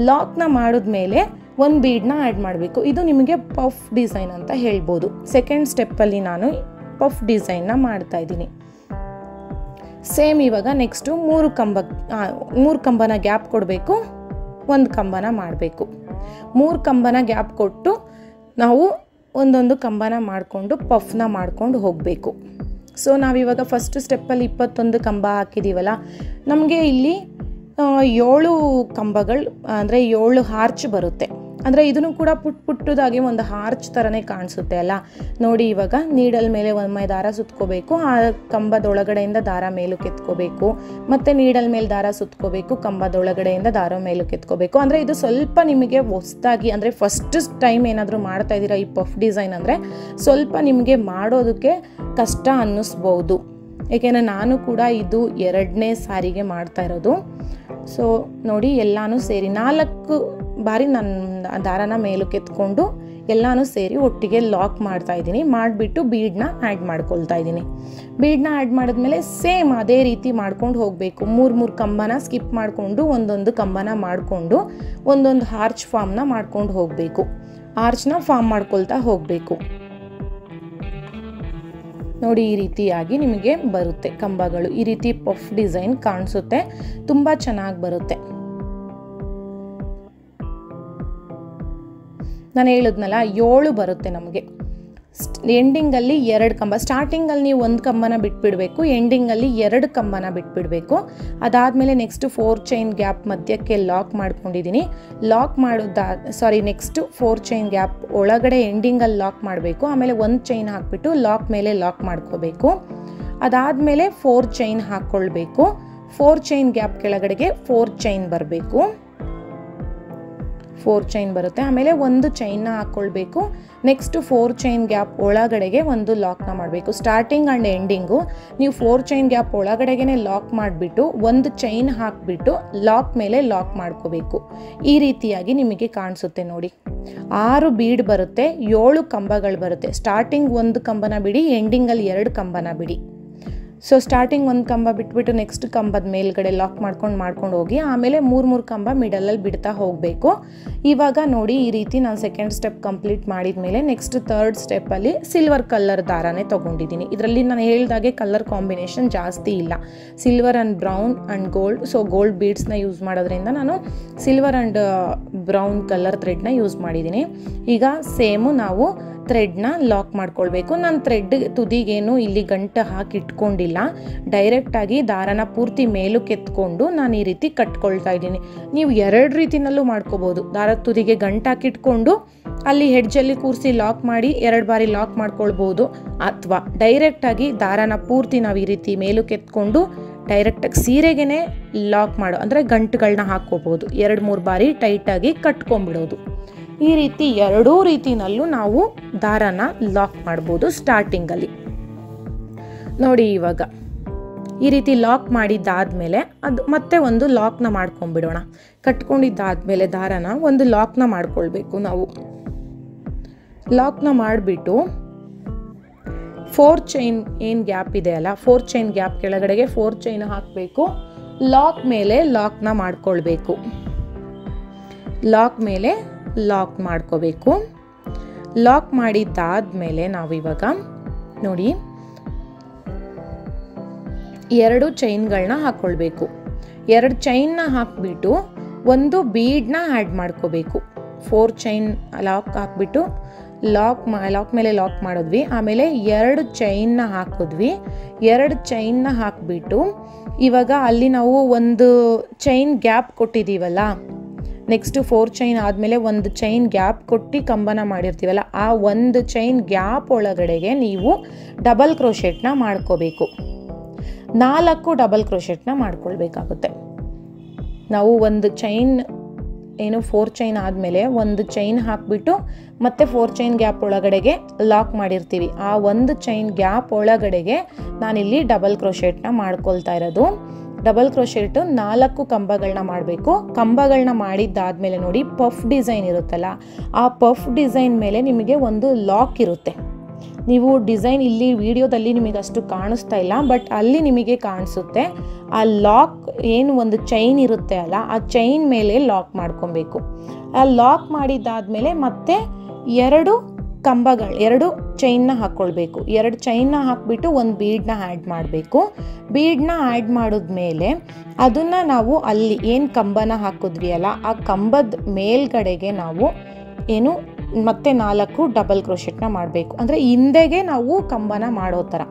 ಲಾಕ್ನ ಮಾಡಿದ್ಮೇಲೆ ಒಂದು ಬೀಡನ್ನ ಆ್ಯಡ್ ಮಾಡಬೇಕು. ಇದು ನಿಮಗೆ ಪಫ್ ಡಿಸೈನ್ ಅಂತ ಹೇಳ್ಬೋದು. ಸೆಕೆಂಡ್ ಸ್ಟೆಪ್ಪಲ್ಲಿ ನಾನು ಪಫ್ ಡಿಸೈನ್ನ ಮಾಡ್ತಾ ಇದ್ದೀನಿ. ಸೇಮ್ ಇವಾಗ ನೆಕ್ಸ್ಟು 3 ಕಂಬನ ಗ್ಯಾಪ್ ಕೊಡಬೇಕು, 1 ಕಂಬನ ಮಾಡಬೇಕು. 3 ಕಂಬನ ಗ್ಯಾಪ್ ಕೊಟ್ಟು ನಾವು ಒಂದೊಂದು ಕಂಬನ ಮಾಡಿಕೊಂಡು ಪಫ್ನ ಮಾಡ್ಕೊಂಡು ಹೋಗಬೇಕು. ಸೊ ನಾವಿವಾಗ ಫಸ್ಟ್ ಸ್ಟೆಪ್ಪಲ್ಲಿ 21 ಕಂಬ ಹಾಕಿದ್ದೀವಲ್ಲ, ನಮಗೆ ಇಲ್ಲಿ 7 ಕಂಬಗಳು ಅಂದರೆ 7 ಹಾರ್ಚ್ ಬರುತ್ತೆ. ಅಂದರೆ ಇದನ್ನು ಕೂಡ ಪುಟ್ಟದಾಗಿ ಒಂದು ಹಾರ್ಚ್ ಥರನೇ ಕಾಣಿಸುತ್ತೆ ಅಲ್ಲ. ನೋಡಿ ಇವಾಗ ನೀಡಲ್ ಮೇಲೆ ಒಮ್ಮೆ ದಾರ ಸುತ್ಕೋಬೇಕು, ಆ ಕಂಬದೊಳಗಡೆಯಿಂದ ದಾರ ಮೇಲಕ್ಕೆ ಎತ್ಕೋಬೇಕು, ಮತ್ತು ನೀಡಲ್ ಮೇಲೆ ದಾರ ಸುತ್ಕೋಬೇಕು, ಕಂಬದೊಳಗಡೆಯಿಂದ ದಾರ ಮೇಲಕ್ಕೆ ಎತ್ಕೋಬೇಕು. ಅಂದರೆ ಇದು ಸ್ವಲ್ಪ ನಿಮಗೆ ಹೊಸದಾಗಿ ಅಂದರೆ ಫಸ್ಟ್ ಟೈಮ್ ಏನಾದರೂ ಮಾಡ್ತಾ ಇದ್ದೀರಾ ಈ ಪಫ್ ಡಿಸೈನ್ ಅಂದರೆ ಸ್ವಲ್ಪ ನಿಮಗೆ ಮಾಡೋದಕ್ಕೆ ಕಷ್ಟ ಅನ್ನಿಸ್ಬೋದು. ಏಕೆಂದರೆ ನಾನು ಕೂಡ ಇದು 2ನೇ ಸಾರಿಗೆ ಮಾಡ್ತಾ ಇರೋದು. ಸೊ ನೋಡಿ ಎಲ್ಲನೂ ಸೇರಿ 4 ಬಾರಿ ನನ್ನ ದಾರನ ಮೇಲಕ್ಕೆ ಎತ್ಕೊಂಡು ಎಲ್ಲನೂ ಸೇರಿ ಒಟ್ಟಿಗೆ ಲಾಕ್ ಮಾಡ್ತಾ ಇದ್ದೀನಿ. ಮಾಡಿಬಿಟ್ಟು ಬೀಡನ್ನ ಆ್ಯಡ್ ಮಾಡ್ಕೊಳ್ತಾ ಇದ್ದೀನಿ. ಬೀಡನ್ನ ಆ್ಯಡ್ ಮಾಡಿದ್ಮೇಲೆ ಸೇಮ್ ಅದೇ ರೀತಿ ಮಾಡ್ಕೊಂಡು ಹೋಗಬೇಕು. 3 ಕಂಬನ ಸ್ಕಿಪ್ ಮಾಡಿಕೊಂಡು ಒಂದೊಂದು ಕಂಬನ ಮಾಡಿಕೊಂಡು ಒಂದೊಂದು ಆರ್ಚ್ ಫಾರ್ಮ್ನ ಮಾಡ್ಕೊಂಡು ಹೋಗಬೇಕು. ಆರ್ಚ್ನ ಫಾರ್ಮ್ ಮಾಡ್ಕೊಳ್ತಾ ಹೋಗಬೇಕು. ನೋಡಿ ಈ ರೀತಿಯಾಗಿ ನಿಮಗೆ ಬರುತ್ತೆ ಕಂಬಗಳು. ಈ ರೀತಿ ಪಫ್ ಡಿಸೈನ್ ಕಾಣಿಸುತ್ತೆ, ತುಂಬ ಚೆನ್ನಾಗಿ ಬರುತ್ತೆ. ನಾನು ಹೇಳಿದ್ನಲ್ಲ 7 ಬರುತ್ತೆ ನಮಗೆ. ಎಂಡಿಂಗಲ್ಲಿ 2 ಕಂಬ, ಸ್ಟಾರ್ಟಿಂಗಲ್ಲಿ ನೀವು 1 ಕಂಬನ ಬಿಟ್ಬಿಡಬೇಕು, ಎಂಡಿಂಗಲ್ಲಿ 2 ಕಂಬನ ಬಿಟ್ಬಿಡಬೇಕು. ಅದಾದಮೇಲೆ ನೆಕ್ಸ್ಟ್ 4 ಚೈನ್ ಗ್ಯಾಪ್ ಮಧ್ಯಕ್ಕೆ ಲಾಕ್ ಮಾಡ್ಕೊಂಡಿದ್ದೀನಿ. ನೆಕ್ಸ್ಟ್ 4 ಚೈನ್ ಗ್ಯಾಪ್ ಒಳಗಡೆ ಎಂಡಿಂಗಲ್ಲಿ ಲಾಕ್ ಮಾಡಬೇಕು. ಆಮೇಲೆ 1 ಚೈನ್ ಹಾಕ್ಬಿಟ್ಟು ಲಾಕ್ ಮೇಲೆ ಲಾಕ್ ಮಾಡ್ಕೋಬೇಕು. ಅದಾದಮೇಲೆ 4 ಚೈನ್ ಹಾಕ್ಕೊಳ್ಬೇಕು. 4 ಚೈನ್ ಗ್ಯಾಪ್ ಕೆಳಗಡೆಗೆ 4 ಚೈನ್ ಬರಬೇಕು. 4 ಚೈನ್ ಬರುತ್ತೆ. ಆಮೇಲೆ 1 ಚೈನ್ನ ಹಾಕ್ಕೊಳ್ಬೇಕು. ನೆಕ್ಸ್ಟ್ 4 ಚೈನ್ ಗ್ಯಾಪ್ ಒಳಗಡೆಗೆ ಒಂದು ಲಾಕ್ನ ಮಾಡಬೇಕು. ಸ್ಟಾರ್ಟಿಂಗ್ ಆ್ಯಂಡ್ ಎಂಡಿಂಗು ನೀವು 4 ಚೈನ್ ಗ್ಯಾಪ್ ಒಳಗಡೆಗೆ ಲಾಕ್ ಮಾಡಿಬಿಟ್ಟು 1 ಚೈನ್ ಹಾಕಿಬಿಟ್ಟು ಲಾಕ್ ಮೇಲೆ ಲಾಕ್ ಮಾಡ್ಕೋಬೇಕು. ಈ ರೀತಿಯಾಗಿ ನಿಮಗೆ ಕಾಣಿಸುತ್ತೆ ನೋಡಿ. 6 ಬೀಡ್ ಬರುತ್ತೆ, 7 ಕಂಬಗಳು ಬರುತ್ತೆ. ಸ್ಟಾರ್ಟಿಂಗ್ 1 ಕಂಬನ ಬಿಡಿ, ಎಂಡಿಂಗಲ್ಲಿ 2 ಕಂಬನ ಬಿಡಿ. ಸೊ ಸ್ಟಾರ್ಟಿಂಗ್ 1 ಕಂಬ ಬಿಟ್ಬಿಟ್ಟು ನೆಕ್ಸ್ಟ್ ಕಂಬದ ಮೇಲ್ಗಡೆ ಲಾಕ್ ಮಾಡ್ಕೊಂಡು ಹೋಗಿ ಆಮೇಲೆ 3 ಕಂಬ ಮಿಡಲಲ್ಲಿ ಬಿಡ್ತಾ ಹೋಗಬೇಕು. ಇವಾಗ ನೋಡಿ ಈ ರೀತಿ ನಾನು ಸೆಕೆಂಡ್ ಸ್ಟೆಪ್ ಕಂಪ್ಲೀಟ್ ಮಾಡಿದ ಮೇಲೆ ನೆಕ್ಸ್ಟ್ 3rd ಸ್ಟೆಪ್ಪಲ್ಲಿ ಸಿಲ್ವರ್ ಕಲರ್ ದಾರನೇ ತೊಗೊಂಡಿದ್ದೀನಿ. ಇದರಲ್ಲಿ ನಾನು ಹೇಳಿದಾಗೆ ಕಲರ್ ಕಾಂಬಿನೇಷನ್ ಜಾಸ್ತಿ ಇಲ್ಲ, silver and brown and gold. So gold ಬೀಡ್ಸ್ನ ಯೂಸ್ ಮಾಡೋದ್ರಿಂದ ನಾನು ಸಿಲ್ವರ್ ಆ್ಯಂಡ್ ಬ್ರೌನ್ ಕಲರ್ ಥ್ರೆಡ್ನ ಯೂಸ್ ಮಾಡಿದ್ದೀನಿ. ಈಗ ಸೇಮು ನಾವು ಥ್ರೆಡ್ನ ಲಾಕ್ ಮಾಡ್ಕೊಳ್ಬೇಕು. ನಾನು ಥ್ರೆಡ್ ತುದಿಗೇನು ಇಲ್ಲಿ ಗಂಟು ಹಾಕಿ ಇಟ್ಕೊಂಡಿಲ್ಲ, ಡೈರೆಕ್ಟಾಗಿ ದಾರನ ಪೂರ್ತಿ ಮೇಲಕ್ಕೆ ಎತ್ಕೊಂಡು ನಾನು ಈ ರೀತಿ ಕಟ್ಕೊಳ್ತಾ ಇದ್ದೀನಿ. ನೀವು 2 ರೀತಿನಲ್ಲೂ ಮಾಡ್ಕೋಬೋದು. ದಾರದ ತುದಿಗೆ ಗಂಟು ಹಾಕಿಟ್ಕೊಂಡು ಅಲ್ಲಿ ಹೆಡ್ಜಲ್ಲಿ ಕೂರಿಸಿ ಲಾಕ್ ಮಾಡಿ 2 ಬಾರಿ ಲಾಕ್ ಮಾಡ್ಕೊಳ್ಬೋದು. ಅಥವಾ ಡೈರೆಕ್ಟಾಗಿ ದಾರನ ಪೂರ್ತಿ ನಾವು ಈ ರೀತಿ ಮೇಲಕ್ಕೆ ಎತ್ಕೊಂಡು ಡೈರೆಕ್ಟಾಗಿ ಸೀರೆಗೇ ಲಾಕ್ ಮಾಡೋ ಅಂದರೆ ಗಂಟುಗಳನ್ನ ಹಾಕ್ಕೋಬೋದು. 2-3 ಬಾರಿ ಟೈಟಾಗಿ ಕಟ್ಕೊಂಡ್ಬಿಡೋದು. ಈ ರೀತಿ 2 ರೀತಿನಲ್ಲೂ ನಾವು ದಾರನ ಲಾಕ್ ಮಾಡ್ಬೋದು ಸ್ಟಾರ್ಟಿಂಗಲ್ಲಿ. ನೋಡಿ ಇವಾಗ ಈ ರೀತಿ ಲಾಕ್ ಮಾಡಿದ್ದಾದಮೇಲೆ ಅದು ಮತ್ತೆ ಒಂದು ಲಾಕ್ನ ಮಾಡ್ಕೊಂಡ್ಬಿಡೋಣ. ಕಟ್ಕೊಂಡಿದ್ದಾದಮೇಲೆ ದಾರನ ಒಂದು ಲಾಕ್ನ ಮಾಡ್ಕೊಳ್ಬೇಕು. ನಾವು ಲಾಕ್ನ ಮಾಡಿಬಿಟ್ಟು 4 ಚೈನ್ ಏನು ಗ್ಯಾಪ್ ಇದೆ ಅಲ್ಲ, 4 ಚೈನ್ ಗ್ಯಾಪ್ ಕೆಳಗಡೆಗೆ 4 ಚೈನ್ ಹಾಕಬೇಕು. ಲಾಕ್ ಮೇಲೆ ಲಾಕ್ನ ಮಾಡ್ಕೊಳ್ಬೇಕು. ಲಾಕ್ ಮೇಲೆ ಲಾಕ್ ಮಾಡ್ಕೋಬೇಕು. ಲಾಕ್ ಮಾಡಿದ್ದಾದಮೇಲೆ ನಾವಿವಾಗ ನೋಡಿ 2 ಚೈನ್ಗಳನ್ನ ಹಾಕ್ಕೊಳ್ಬೇಕು. 2 ಚೈನ್ನ ಹಾಕಿಬಿಟ್ಟು ಒಂದು ಬೀಡನ್ನ ಆ್ಯಡ್ ಮಾಡ್ಕೋಬೇಕು. 4 ಚೈನ್ ಲಾಕ್ ಹಾಕ್ಬಿಟ್ಟು ಲಾಕ್ ಮೇಲೆ ಲಾಕ್ ಮಾಡಿದ್ವಿ. ಆಮೇಲೆ 2 ಚೈನ್ನ ಹಾಕಿದ್ವಿ. 2 ಚೈನ್ನ ಹಾಕಿಬಿಟ್ಟು ಇವಾಗ ಅಲ್ಲಿ ನಾವು ಒಂದು ಚೈನ್ ಗ್ಯಾಪ್ ಕೊಟ್ಟಿದ್ದೀವಲ್ಲ, ನೆಕ್ಸ್ಟು 4 ಚೈನ್ ಆದಮೇಲೆ ಒಂದು ಚೈನ್ ಗ್ಯಾಪ್ ಕೊಟ್ಟು ಕಂಬನ ಮಾಡಿರ್ತೀವಲ್ಲ, ಆ ಒಂದು ಚೈನ್ ಗ್ಯಾಪ್ ಒಳಗಡೆಗೆ ನೀವು ಡಬಲ್ ಕ್ರೋಶೆಟ್ನ ಮಾಡ್ಕೋಬೇಕು. 4 ಡಬಲ್ ಕ್ರೋಶೆಟ್ನ ಮಾಡ್ಕೊಳ್ಬೇಕಾಗುತ್ತೆ. ನಾವು ಒಂದು ಚೈನ್ ಏನು 4 ಚೈನ್ ಆದಮೇಲೆ ಒಂದು ಚೈನ್ ಹಾಕಿಬಿಟ್ಟು ಮತ್ತೆ 4 ಚೈನ್ ಗ್ಯಾಪ್ ಒಳಗಡೆಗೆ ಲಾಕ್ ಮಾಡಿರ್ತೀವಿ. ಆ ಒಂದು ಚೈನ್ ಗ್ಯಾಪ್ ಒಳಗಡೆಗೆ ನಾನಿಲ್ಲಿ ಡಬಲ್ ಕ್ರೋಶೆಟ್ನ ಮಾಡ್ಕೊಳ್ತಾ ಇರೋದು. ಡಬಲ್ ಕ್ರೋಶೆಟ್ 4 ಕಂಬಗಳನ್ನ ಮಾಡಬೇಕು. ಕಂಬಗಳನ್ನ ಮಾಡಿದ್ದಾದಮೇಲೆ ನೋಡಿ ಪಫ್ ಡಿಸೈನ್ ಇರುತ್ತಲ್ಲ, ಆ ಪಫ್ ಡಿಸೈನ್ ಮೇಲೆ ನಿಮಗೆ ಒಂದು ಲಾಕ್ ಇರುತ್ತೆ. ನೀವು ಡಿಸೈನ್ ಇಲ್ಲಿ ವಿಡಿಯೋದಲ್ಲಿ ನಿಮಗೆ ಅಷ್ಟು ಕಾಣಿಸ್ತಾ ಇಲ್ಲ, ಬಟ್ ಅಲ್ಲಿ ನಿಮಗೆ ಕಾಣಿಸುತ್ತೆ. ಆ ಲಾಕ್ ಏನು ಒಂದು ಚೈನ್ ಇರುತ್ತೆ ಅಲ್ಲ, ಆ ಚೈನ್ ಮೇಲೆ ಲಾಕ್ ಮಾಡ್ಕೊಬೇಕು. ಆ ಲಾಕ್ ಮಾಡಿದ್ದಾದಮೇಲೆ ಮತ್ತೆ 2 ಚೈನ್ನ ಹಾಕ್ಕೊಳ್ಬೇಕು. 2 ಚೈನ್ನ ಹಾಕಿಬಿಟ್ಟು ಒಂದು ಬೀಡನ್ನ ಆ್ಯಡ್ ಮಾಡಬೇಕು. ಬೀಡನ್ನ ಆ್ಯಡ್ ಮಾಡಿದ್ಮೇಲೆ ಅದನ್ನು ನಾವು ಅಲ್ಲಿ ಏನು ಕಂಬನ ಹಾಕಿದ್ವಿ ಅಲ್ಲ, ಆ ಕಂಬದ ಮೇಲ್ಗಡೆಗೆ ನಾವು ಏನು ಮತ್ತೆ 4 ಡಬಲ್ ಕ್ರೋಶೆಟ್ನ ಮಾಡಬೇಕು. ಅಂದರೆ ಹಿಂದೆಗೆ ನಾವು ಕಂಬನ ಮಾಡೋ ಥರ.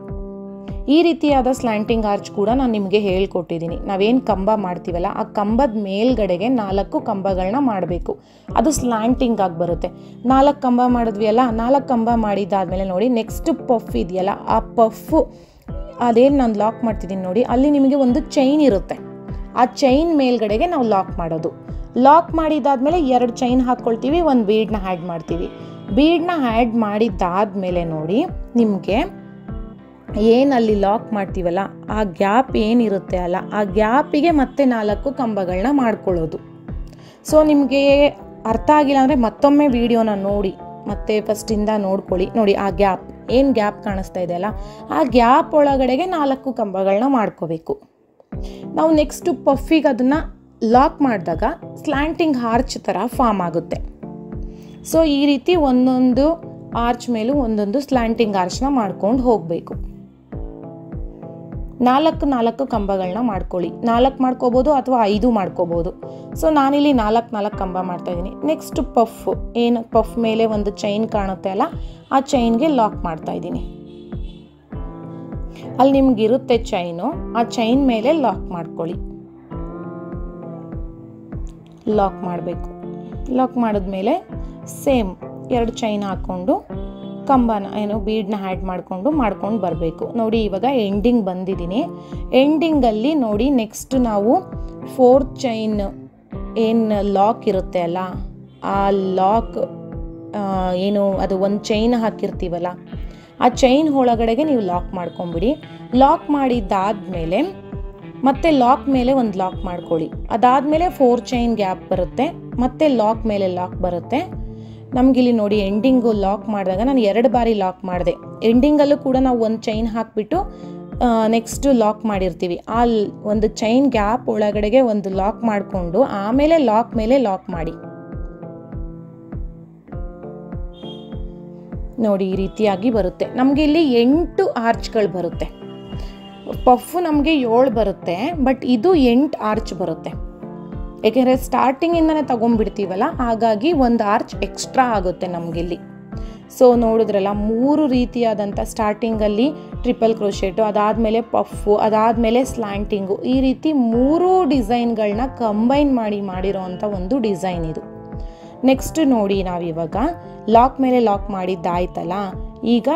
ಈ ರೀತಿಯಾದ ಸ್ಲ್ಯಾಂಟಿಂಗ್ ಆರ್ಚ್ ಕೂಡ ನಾನು ನಿಮಗೆ ಹೇಳ್ಕೊಟ್ಟಿದ್ದೀನಿ. ನಾವೇನು ಕಂಬ ಮಾಡ್ತೀವಲ್ಲ, ಆ ಕಂಬದ ಮೇಲ್ಗಡೆಗೆ 4 ಕಂಬಗಳನ್ನ ಮಾಡಬೇಕು. ಅದು ಸ್ಲ್ಯಾಂಟಿಂಗ್ ಆಗಿ ಬರುತ್ತೆ. 4 ಕಂಬ ಮಾಡಿದ್ವಿ ಅಲ್ಲ, 4 ಕಂಬ ಮಾಡಿದ್ದಾದಮೇಲೆ ನೋಡಿ ನೆಕ್ಸ್ಟ್ ಪಫ್ ಇದೆಯಲ್ಲ, ಆ ಪಫು ಅದೇನು ನಾನು ಲಾಕ್ ಮಾಡ್ತಿದ್ದೀನಿ ನೋಡಿ, ಅಲ್ಲಿ ನಿಮಗೆ ಒಂದು ಚೈನ್ ಇರುತ್ತೆ. ಆ ಚೈನ್ ಮೇಲ್ಗಡೆಗೆ ನಾವು ಲಾಕ್ ಮಾಡೋದು. ಲಾಕ್ ಮಾಡಿದ್ದಾದಮೇಲೆ 2 ಚೈನ್ ಹಾಕ್ಕೊಳ್ತೀವಿ, ಒಂದು ಬೀಡನ್ನ ಆ್ಯಡ್ ಮಾಡ್ತೀವಿ. ಬೀಡನ್ನ ಆ್ಯಡ್ ಮಾಡಿದ್ದಾದಮೇಲೆ ನೋಡಿ ನಿಮಗೆ ಏನಲ್ಲಿ ಲಾಕ್ ಮಾಡ್ತೀವಲ್ಲ, ಆ ಗ್ಯಾಪ್ ಏನಿರುತ್ತೆ ಅಲ್ಲ, ಆ ಗ್ಯಾಪಿಗೆ ಮತ್ತೆ 4 ಕಂಬಗಳನ್ನ ಮಾಡ್ಕೊಳ್ಳೋದು. ಸೊ ನಿಮಗೆ ಅರ್ಥ ಆಗಿಲ್ಲ ಅಂದರೆ ಮತ್ತೊಮ್ಮೆ ವಿಡಿಯೋನ ನೋಡಿ, ಮತ್ತೆ ಫಸ್ಟಿಂದ ನೋಡ್ಕೊಳ್ಳಿ. ನೋಡಿ ಆ ಗ್ಯಾಪ್ ಏನು ಗ್ಯಾಪ್ ಕಾಣಿಸ್ತಾ ಇದೆ ಅಲ್ಲ, ಆ ಗ್ಯಾಪ್ ಒಳಗಡೆಗೆ 4 ಕಂಬಗಳನ್ನ ಮಾಡ್ಕೋಬೇಕು. ನಾವು ನೆಕ್ಸ್ಟು ಪಫಿಗೆ ಅದನ್ನು ಲಾಕ್ ಮಾಡಿದಾಗ ಸ್ಲ್ಯಾಂಟಿಂಗ್ ಆರ್ಚ್ ಥರ ಫಾರ್ಮ್ ಆಗುತ್ತೆ. ಸೊ ಈ ರೀತಿ ಒಂದೊಂದು ಆರ್ಚ್ ಮೇಲೂ ಒಂದೊಂದು ಸ್ಲ್ಯಾಂಟಿಂಗ್ ಆರ್ಚ್ನ ಮಾಡ್ಕೊಂಡು ಹೋಗಬೇಕು. 4 ಕಂಬಗಳನ್ನ ಮಾಡ್ಕೊಳ್ಳಿ. 4 ಮಾಡ್ಕೋಬೋದು ಅಥವಾ 5 ಮಾಡ್ಕೋಬೋದು. ಸೊ ನಾನಿಲ್ಲಿ 4 ಕಂಬ ಮಾಡ್ತಾಯಿದ್ದೀನಿ. ನೆಕ್ಸ್ಟ್ ಪಫ್ ಏನು ಪಫ್ ಮೇಲೆ ಒಂದು ಚೈನ್ ಕಾಣುತ್ತೆ ಅಲ್ಲ, ಆ ಚೈನ್ಗೆ ಲಾಕ್ ಮಾಡ್ತಾಯಿದ್ದೀನಿ. ಅಲ್ಲಿ ನಿಮ್ಗಿರುತ್ತೆ ಚೈನು, ಆ ಚೈನ್ ಮೇಲೆ ಲಾಕ್ ಮಾಡ್ಕೊಳ್ಳಿ. ಲಾಕ್ ಮಾಡಬೇಕು. ಲಾಕ್ ಮಾಡಿದ್ಮೇಲೆ ಸೇಮ್ 2 ಚೈನ್ ಹಾಕ್ಕೊಂಡು ಕಂಬನ ಏನು ಬೀಡನ್ನ ಆ್ಯಡ್ ಮಾಡ್ಕೊಂಡು ಬರಬೇಕು. ನೋಡಿ ಇವಾಗ ಎಂಡಿಂಗ್ ಬಂದಿದ್ದೀನಿ. ಎಂಡಿಂಗಲ್ಲಿ ನೋಡಿ ನೆಕ್ಸ್ಟ್ ನಾವು 4 ಚೈನ್ ಏನು ಲಾಕ್ ಇರುತ್ತೆ ಅಲ್ಲ, ಆ ಲಾಕ್ ಏನು ಅದು ಒಂದು ಚೈನ್ ಹಾಕಿರ್ತೀವಲ್ಲ, ಆ ಚೈನ್ ಒಳಗಡೆಗೆ ನೀವು ಲಾಕ್ ಮಾಡ್ಕೊಂಬಿಡಿ. ಲಾಕ್ ಮಾಡಿದ್ದಾದಮೇಲೆ ಮತ್ತೆ ಲಾಕ್ ಮೇಲೆ ಒಂದು ಲಾಕ್ ಮಾಡ್ಕೊಳ್ಳಿ. ಅದಾದಮೇಲೆ 4 ಚೈನ್ ಗ್ಯಾಪ್ ಬರುತ್ತೆ, ಮತ್ತೆ ಲಾಕ್ ಮೇಲೆ ಲಾಕ್ ಬರುತ್ತೆ. ನಮಗಿಲ್ಲಿ ನೋಡಿ ಎಂಡಿಂಗು ಲಾಕ್ ಮಾಡಿದಾಗ ನಾನು 2 ಬಾರಿ ಲಾಕ್ ಮಾಡಿದೆ. ಎಂಡಿಂಗಲ್ಲೂ ಕೂಡ ನಾವು ಒಂದು ಚೈನ್ ಹಾಕಿಬಿಟ್ಟು ನೆಕ್ಸ್ಟು ಲಾಕ್ ಮಾಡಿರ್ತೀವಿ. ಆ ಒಂದು ಚೈನ್ ಗ್ಯಾಪ್ ಒಳಗಡೆಗೆ ಒಂದು ಲಾಕ್ ಮಾಡಿಕೊಂಡು ಆಮೇಲೆ ಲಾಕ್ ಮೇಲೆ ಲಾಕ್ ಮಾಡಿ. ನೋಡಿ ಈ ರೀತಿಯಾಗಿ ಬರುತ್ತೆ. ನಮಗೆ ಇಲ್ಲಿ 8 ಆರ್ಚ್ಗಳು ಬರುತ್ತೆ. ಪಫು ನಮಗೆ 7 ಬರುತ್ತೆ, ಬಟ್ ಇದು 8 ಆರ್ಚ್ ಬರುತ್ತೆ. ಏಕೆಂದರೆ ಸ್ಟಾರ್ಟಿಂಗಿಂದನೇ ತೊಗೊಂಡ್ಬಿಡ್ತೀವಲ್ಲ, ಹಾಗಾಗಿ ಒಂದು ಆರ್ಚ್ ಎಕ್ಸ್ಟ್ರಾ ಆಗುತ್ತೆ ನಮಗಿಲ್ಲಿ. ಸೊ ನೋಡಿದ್ರಲ್ಲ 3 ರೀತಿಯಾದಂಥ ಸ್ಟಾರ್ಟಿಂಗಲ್ಲಿ ಟ್ರಿಪಲ್ ಕ್ರೋಶೆಟು, ಅದಾದಮೇಲೆ ಪಫು, ಅದಾದಮೇಲೆ ಸ್ಲ್ಯಾಂಟಿಂಗು, ಈ ರೀತಿ 3 ಡಿಸೈನ್ಗಳನ್ನ ಕಂಬೈನ್ ಮಾಡಿರೋ ಅಂಥ ಒಂದು ಡಿಸೈನ್ ಇದು. ನೆಕ್ಸ್ಟ್ ನೋಡಿ ನಾವಿವಾಗ ಲಾಕ್ ಮೇಲೆ ಲಾಕ್ ಮಾಡಿದ್ದಾಯ್ತಲ್ಲ, ಈಗ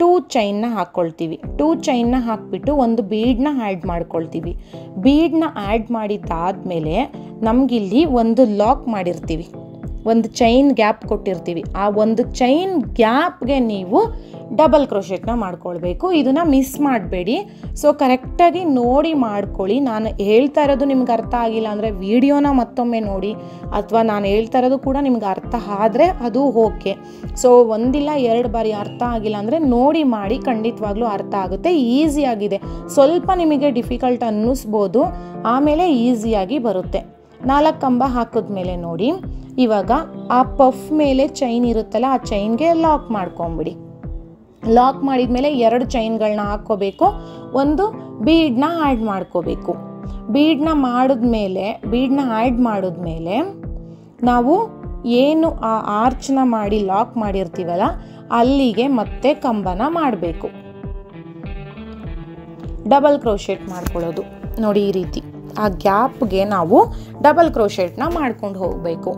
2 ಚೈನ್ನ ಹಾಕ್ಕೊಳ್ತೀವಿ. 2 ಚೈನ್ನ ಹಾಕ್ಬಿಟ್ಟು ಒಂದು ಬೀಡನ್ನ ಆ್ಯಡ್ ಮಾಡ್ಕೊಳ್ತೀವಿ. ಬೀಡನ್ನ ಆ್ಯಡ್ ಮಾಡಿದ್ದಾದಮೇಲೆ ನಮಗಿಲ್ಲಿ ಒಂದು ಲಾಕ್ ಮಾಡಿರ್ತೀವಿ. ಒಂದು ಚೈನ್ ಗ್ಯಾಪ್ ಕೊಟ್ಟಿರ್ತೀವಿ, ಆ ಒಂದು ಚೈನ್ ಗ್ಯಾಪ್ಗೆ ನೀವು ಡಬಲ್ ಕ್ರೋಶೆಟ್ನ ಮಾಡ್ಕೊಳ್ಬೇಕು. ಇದನ್ನು ಮಿಸ್ ಮಾಡಬೇಡಿ. ಸೊ ಕರೆಕ್ಟಾಗಿ ನೋಡಿ ಮಾಡ್ಕೊಳ್ಳಿ. ನಾನು ಹೇಳ್ತಾ ಇರೋದು ನಿಮ್ಗೆ ಅರ್ಥ ಆಗಿಲ್ಲ ಅಂದರೆ ವಿಡಿಯೋನ ಮತ್ತೊಮ್ಮೆ ನೋಡಿ, ಅಥವಾ ನಾನು ಹೇಳ್ತಾ ಇರೋದು ಕೂಡ ನಿಮ್ಗೆ ಅರ್ಥ ಆದರೆ ಅದು ಓಕೆ. ಸೊ ಒಂದಿಲ್ಲ 2 ಬಾರಿ ಅರ್ಥ ಆಗಿಲ್ಲ ಅಂದರೆ ನೋಡಿ ಮಾಡಿ, ಖಂಡಿತವಾಗ್ಲೂ ಅರ್ಥ ಆಗುತ್ತೆ. ಈಸಿಯಾಗಿದೆ. ಸ್ವಲ್ಪ ನಿಮಗೆ ಡಿಫಿಕಲ್ಟ್ ಅನ್ನಿಸ್ಬೋದು, ಆಮೇಲೆ ಈಸಿಯಾಗಿ ಬರುತ್ತೆ. 4 ಕಂಬ ಹಾಕಿದ್ಮೇಲೆ ನೋಡಿ, ಇವಾಗ ಆ ಪಫ್ ಮೇಲೆ ಚೈನ್ ಇರುತ್ತಲ್ಲ, ಆ ಚೈನ್ಗೆ ಲಾಕ್ ಮಾಡ್ಕೊಂಬಿಡಿ. ಲಾಕ್ ಮಾಡಿದ್ಮೇಲೆ 2 ಚೈನ್ಗಳನ್ನ ಹಾಕ್ಕೋಬೇಕು, ಒಂದು ಬೀಡನ್ನ ಆ್ಯಡ್ ಮಾಡ್ಕೋಬೇಕು. ಬೀಡನ್ನ ಆ್ಯಡ್ ಮಾಡಿದ್ಮೇಲೆ ನಾವು ಏನು ಆ ಆರ್ಚ್ನ ಮಾಡಿ ಲಾಕ್ ಮಾಡಿರ್ತೀವಲ್ಲ ಅಲ್ಲಿಗೆ ಮತ್ತೆ ಕಂಬನ ಮಾಡಬೇಕು. ಡಬಲ್ ಕ್ರೋಶೆಟ್ ಮಾಡ್ಕೊಳ್ಳೋದು ನೋಡಿ, ಈ ರೀತಿ ಆ ಗ್ಯಾಪ್ಗೆ ನಾವು ಡಬಲ್ ಕ್ರೋಶೆಟ್ನ ಮಾಡ್ಕೊಂಡು ಹೋಗಬೇಕು.